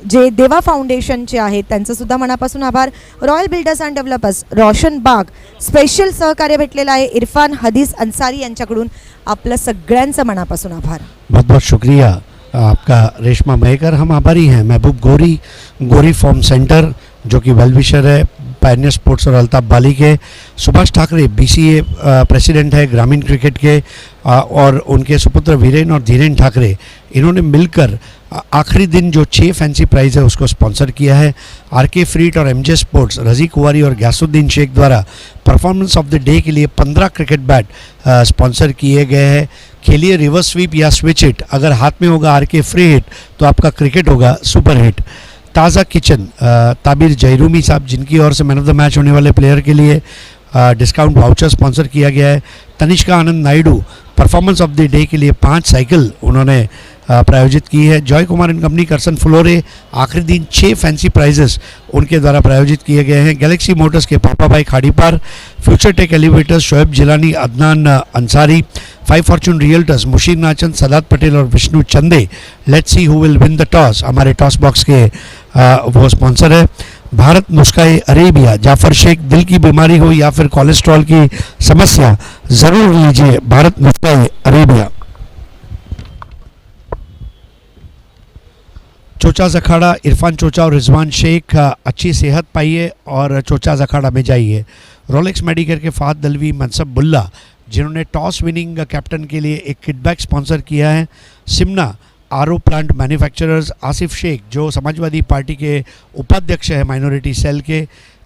जे देवा फाउंडेशनचे आहेत त्यांचं सुद्धा मनापासून आभार. Royal builders and developers, Roshan Bagh, special सहकार्य भेटलेलं आहे इरफान हदीस अन्सारी यांच्याकडून, आपलं सगळ्यांचं मनापासून आभार. बहुत बहुत शुक्रिया आपका रेशमा महेकर. हम आभारी हैं महबूब गोरी फॉर्म सेंटर जो कि वेलविशर है पायनियर स्पोर्ट्स और अल्ताफ बाली के। सुभाष ठाकरे BCA प्रेसिडेंट है ग्रामीण क्रिकेट के, और उनके सुपुत्र वीरेन और धीरेन ठाकरे, इन्होंने मिलकर आखिरी दिन जो 6 फैंसी प्राइज़ है उसको स्पॉन्सर किया है। RK फ्रीट और MJ स्पोर्ट्स, रज़ी कुवारी और ग्यासुद्दीन शेख द्वारा परफॉर्मेंस ऑफ द डे के लिए 15 क्रिकेट बैट स्पॉन्सर किए गए हैं। खेलिए रिवर्स स्वीप या स्विच हिट, अगर हाथ में होगा RK फ्री हिट तो आपका क्रिकेट होगा सुपर हिट। ताज़ा किचन, ताबिर जयरूमी साहब जिनकी ओर से मैन ऑफ द मैच होने वाले प्लेयर के लिए डिस्काउंट वाउचर स्पॉन्सर किया गया है। Tanishka Anand Naidu performance of the day के लिए 5 साइकिल उन्होंने प्रायोजित की है। जॉय कुमार एंड कंपनी करसन फ्लोरे, आखिरी दिन 6 फैंसी प्राइजेस उनके द्वारा प्रायोजित किए गए हैं। गैलेक्सी मोटर्स के पापा भाई Khadipar, future tech elevators Shoaib Jilani, Adnan Ansari, 5 fortune realtors Mushir Nachan, Sadat Patel और Vishnu Chande, let's see who will win the toss, हमारे टॉस बॉक्स के वो स्पॉन्सर है। भारत नुस्खाए अरेबिया, जाफर शेख, दिल की बीमारी हो या फिर कोलेस्ट्रॉल की समस्या, ज़रूर लीजिए भारत नुस्खाए अरेबिया। चोचाज़ अखाड़ा, इरफान चोचा और रिजवान शेख, अच्छी सेहत पाइए और चोचाज़ अखाड़ा में जाइए। रोलेक्स मेडिकेयर के फहद दलवी, मनसब बुल्ला जिन्होंने टॉस विनिंग कैप्टन के लिए एक किटबैक स्पॉन्सर किया है। Simna RO plant manufacturers, Asif Shaikh जो समाजवादी पार्टी के उपाध्यक्ष है माइनॉरिटी सेल के।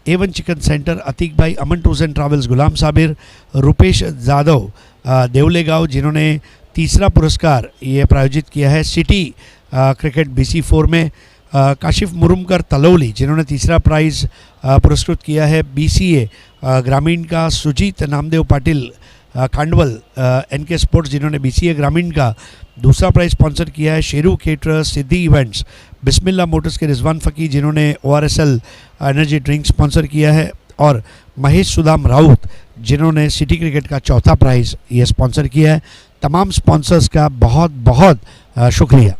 A1 चिकन सेंटर, अतीक भाई, अमन टूर्स एंड ट्रैवल्स, गुलाम साबिर, रुपेश जाधव देवलेगांव जिन्होंने तीसरा पुरस्कार ये प्रायोजित किया है। सिटी क्रिकेट BC4 में काशिफ मुरुमकर तलौली जिन्होंने तीसरा प्राइज़ पुरस्कृत किया है। BCA ग्रामीण का सुजीत नामदेव पाटिल खांडवल, NK स्पोर्ट्स जिन्होंने BCA ग्रामीण का दूसरा प्राइज़ स्पॉन्सर किया है। शेरू केटरर्स, सिद्धि इवेंट्स, बिस्मिल्ला मोटर्स के रिजवान फ़की जिन्होंने ORSL एनर्जी ड्रिंक स्पॉन्सर किया है, और महेश सुदाम राउत जिन्होंने सिटी क्रिकेट का चौथा प्राइज़ ये स्पॉन्सर किया है। तमाम स्पॉन्सर्स का बहुत बहुत शुक्रिया।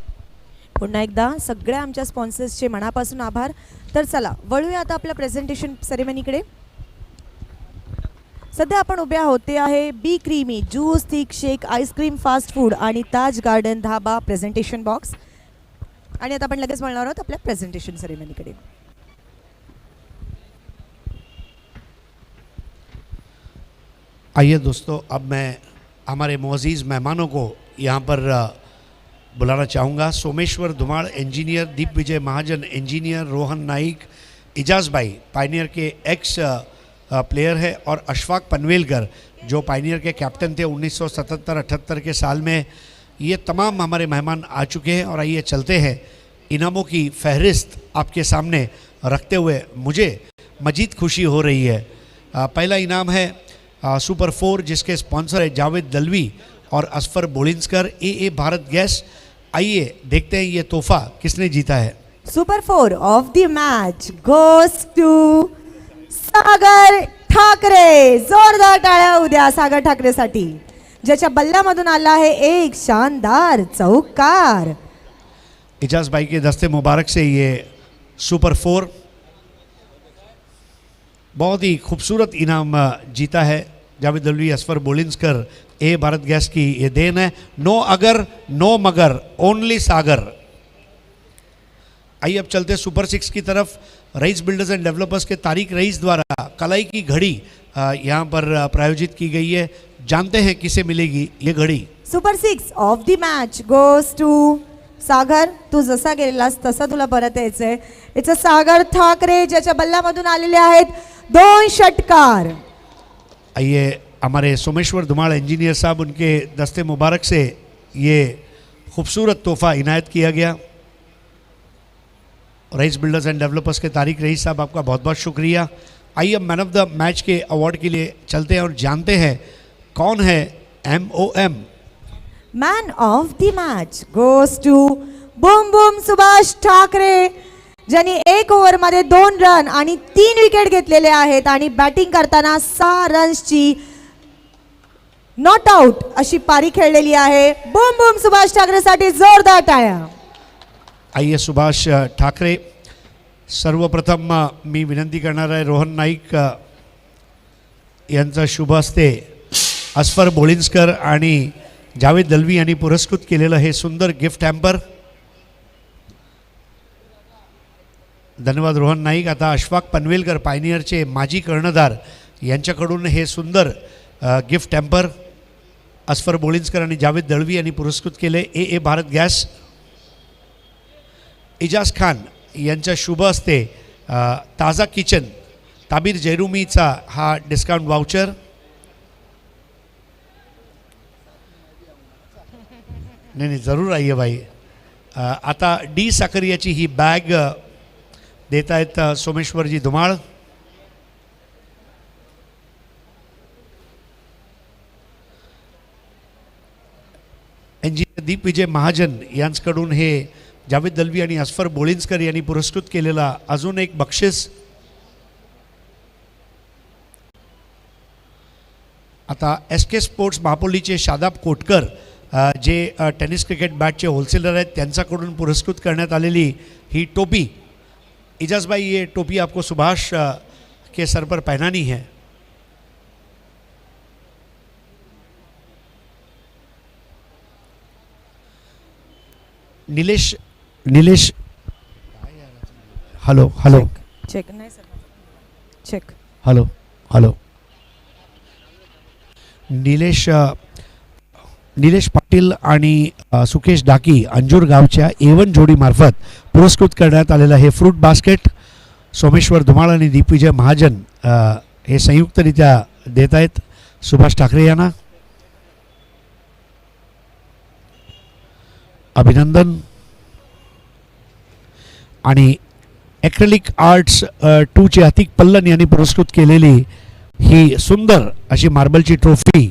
पुन्हा एकदा सगळ्या आमच्या स्पॉन्सर्सचे मनापासून आभार। तर चला वळूया आता आपल्या प्रेझेंटेशन सेरेमनीकडे। सध्या आपण उभे आहोत ते आहे B creamy juice, thick shake, ice cream, fast food आणि Taj Garden Dhaba presentation box. आणि आता आपण लगेच वळणार आहोत आपल्या प्रेझेंटेशन सेरेमनीकडे। आइए दोस्तों, अब मैं हमारे मुअज़्ज़िज़ मेहमानों को यहाँ पर बुलाना चाहूँगा। सोमेश्वर धुमाड़ इंजीनियर, दीप विजय महाजन इंजीनियर, रोहन नाइक, इजाज़ भाई पायनियर के एक्स प्लेयर है, और अशफाक पनवेलकर जो पायनियर के कैप्टन थे 1977-78 के साल में। ये तमाम हमारे मेहमान आ चुके हैं और आइए चलते हैं इनामों की फहरिस्त आपके सामने रखते हुए मुझे मजीद खुशी हो रही है। पहला इनाम है सुपर 4 जिसके स्पॉन्सर है जावेद दलवी और असफर बोलिंसकर, AA भारत गैस। आइए देखते हैं ये तोहफा किसने जीता है। Super 4 of the match goes to Sagar Thackeray. जोरदार टाळ्या उद्या सागर ठाकरेसाठी ज्याच्या बल्ल्यामधून आला आहे एक शानदार चौकार। इजाज़ भाई के दस्ते मुबारक से ये सुपर 4 बहुत ही खूबसूरत इनाम जीता है। जावेद दलवी, असफर बोलिंसकर, AA भारत गैस की ये देन है। नो अगर नो मगर, ओनली सागर। आइए अब चलते सुपर 6 की तरफ। रईस बिल्डर्स एंड डेवलपर्स के तारिक रईस द्वारा कलाई की घड़ी यहाँ पर प्रायोजित की गई है। जानते हैं किसे मिलेगी ये घड़ी। Super 6 of the match goes to Sagar. तू जसा गेलास तसा तुला परत यायचंय। इट्स सागर ठाकरे ज्याच्या बल्ल्यामधून आलेले आहेत 2 षटकार। आइए हमारे सोमेश्वर धुमाड़ इंजीनियर साहब, उनके दस्ते मुबारक से ये खूबसूरत तोहफा इनायत किया गया। रईस बिल्डर्स एंड डेवलपर्स के तारिक रईस साहब, आपका बहुत बहुत शुक्रिया। आइए अब मैन ऑफ द मैच के अवार्ड के लिए चलते हैं और जानते हैं कौन है MOM। Man of the match goes to boom boom Subhash Thackeray ज्यांनी 1 ओव्हरमध्ये 2 रन आणि 3 विकेट घेतलेले आहेत आणि बॅटिंग करताना 6 रन्सची नॉट आउट अशी पारी खेळलेली आहे। बूम बूम सुभाष ठाकरेसाठी जोरदार टाळ्या। आइए सुभाष ठाकरे, सर्वप्रथम मी विनंती करणार आहे रोहन नाईक यांचा शुभ हस्ते असफर बोलिंसकर आणि जावेद दलवी यांनी पुरस्कृत केलेलं हे सुंदर गिफ्ट हॅम्पर धन्यवाद रोहन नाईक. आता अशफाक पनवेलकर पायनियरचे माजी कर्णधार यांच्याकडून हे सुंदर गिफ्ट टॅम्पर अस्फर बोळिंजकर आणि जावेद दळवी यांनी पुरस्कृत केले. ए भारत गॅस. इजाज खान यांच्या शुभ हस्ते ताज़ा किचन ताबीर जैरुमीचा हा डिस्काउंट वाउचर. नहीं ज़रूर आइए भाई. आता डी साकरियाची ही बॅग देत आहेत सोमेश्वरजी धुमाळ. इंजिनियर दीप विजय महाजन यांच्याकडून हे जावेद दलवी आणि अस्फर बोळिंजकर यांनी पुरस्कृत केलेला अजून एक बक्षीस. आता SK स्पोर्ट्स महापोलीचे शादाब कोटकर जे टेनिस क्रिकेट बॅटचे होलसेलर आहेत त्यांच्याकडून पुरस्कृत करण्यात आलेली ही टोपी. इजाज भाई, ये टोपी आपको सुभाष के सर पर पहनानी है. नीलेश हॅलो चेक नाही sir, check. Hello Nilesh Patil आणि सुकेश डाकी अंजूर गावच्या A1 जोडीमार्फत पुरस्कृत करण्यात आलेलं हे फ्रूट बास्केट सोमेश्वर धुमाळ आणि दिग्विजय महाजन हे संयुक्तरित्या देत आहेत सुभाष ठाकरे यांना. अभिनंदन. आणि ॲक्रेलिक आर्ट्स 2चे अतिक पल्लन यांनी पुरस्कृत केलेली ही सुंदर अशी मार्बलची ट्रॉफी.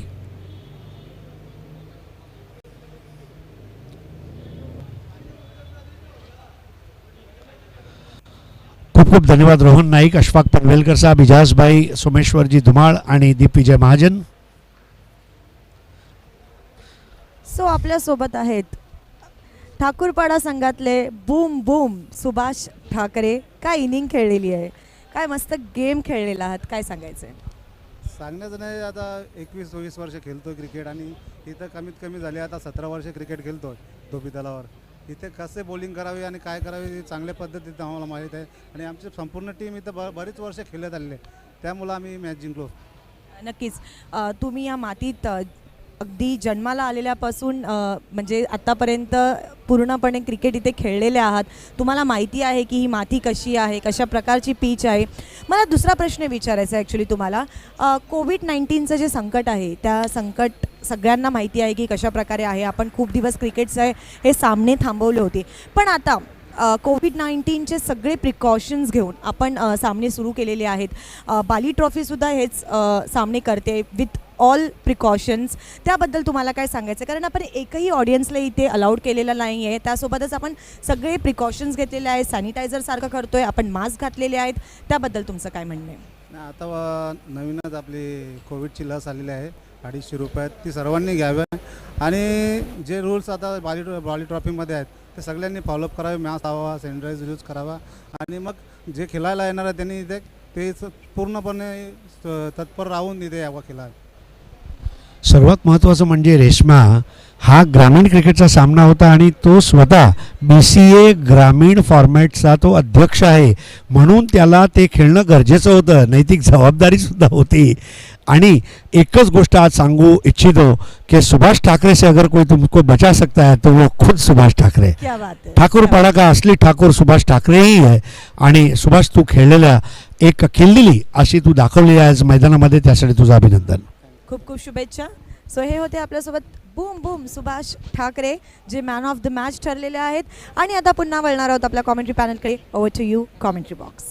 खूप खूप धन्यवाद रोहन नाईक, अशफाक पनवेलकर साहेब, इजाज भाई, सोमेश्वरजी धुमाळ आणि दिग्विजय महाजन. सो आपल्यासोबत आहेत ठाकूरपाडा संघातले बूम बूम सुभाष ठाकरे. काय इनिंग खेळलेली आहे, काय मस्त गेम खेळलेला आहात, काय सांगायचं आहे? सांगण्याचं नाही, आता 21-22 वर्ष खेळतो क्रिकेट आणि इथं कमीत कमी झाले आता 17 वर्ष क्रिकेट खेळतो धोबी तलावर. इथे कसे बॉलिंग करावी आणि काय करावे चांगल्या पद्धतीत आम्हाला माहीत आहे आणि आमची संपूर्ण टीम इथं बरीच वर्ष खेळत आलेले, त्यामुळं आम्ही मॅच जिंकलो. नक्कीच. तुम्ही या मातीत अगदी जन्माला आलेल्यापासून म्हणजे आत्तापर्यंत पूर्णपणे क्रिकेट इथे खेळलेले आहात. तुम्हाला माहिती आहे की ही माती कशी आहे, कशा प्रकारची पिच आहे. मला दुसरा प्रश्न विचारायचा आहे ॲक्च्युली तुम्हाला. कोविड-19चं जे संकट आहे त्या संकट सगळ्यांना माहिती आहे की कशा प्रकारे आहे. आपण खूप दिवस क्रिकेटचे हे सामने थांबवले होते, पण आता कोविड-19चे सगळे प्रिकॉशन्स घेऊन आपण सामने सुरू केलेले आहेत. बाली ट्रॉफीसुद्धा हेच सामने करते विथ ऑल प्रिकॉशन्स. त्याबद्दल तुम्हाला काय सांगायचं? कारण आपण एकही ऑडियन्सला इथे अलाउड केलेलं नाही आहे, त्यासोबतच आपण सगळे प्रिकॉशन्स घेतलेले आहेत, सॅनिटायझर सारखं करतो आहे, आपण मास्क घातलेले आहेत. त्याबद्दल तुमचं काय म्हणणं आहे? आता नवीनच आपली कोविडची लस आलेली आहे 250 रुपयात, ती सर्वांनी घ्याव्या आणि जे रूल्स आता बाली ट्रॉफीमध्ये आहेत ते सगळ्यांनी फॉलोअप करावे. मास्क लावा, सॅनिटायझर यूज करावा आणि मग जे खेळायला येणार आहे त्यांनी ते पूर्णपणे तत्पर राहून इथे यावं खेळायला. सर्वात महत्त्वाचं म्हणजे रेश्मा, हा ग्रामीण क्रिकेटचा सामना होता आणि तो स्वतः BCA ग्रामीण फॉर्मॅटचा तो अध्यक्ष आहे, म्हणून त्याला ते खेळणं गरजेचं होतं. नैतिक जबाबदारीसुद्धा होती. आणि एकच गोष्ट आज सांगू इच्छितो कि सुभाष ठाकरे से अगर कोई तुमको बचा सकता है तो वो खुद सुभाष ठाकरे. क्या बात है. ठाकूरपाडा का असली ठाकूर सुभाष ठाकरे ही आहे. आणि सुभाष, तू खेळलेल्या एक किल्लेली अशी तू दाखवली आहेस मैदानामध्ये, त्यासाठी तुझं अभिनंदन. खूप खूप शुभेच्छा. सो हे होते आपल्यासोबत बूम बूम सुभाष ठाकरे, जे मॅन ऑफ द मॅच ठरलेले आहेत. आणि आता पुन्हा वळणार आहोत आपल्या कॉमेंट्री पॅनलकडे. Over to you commentary box.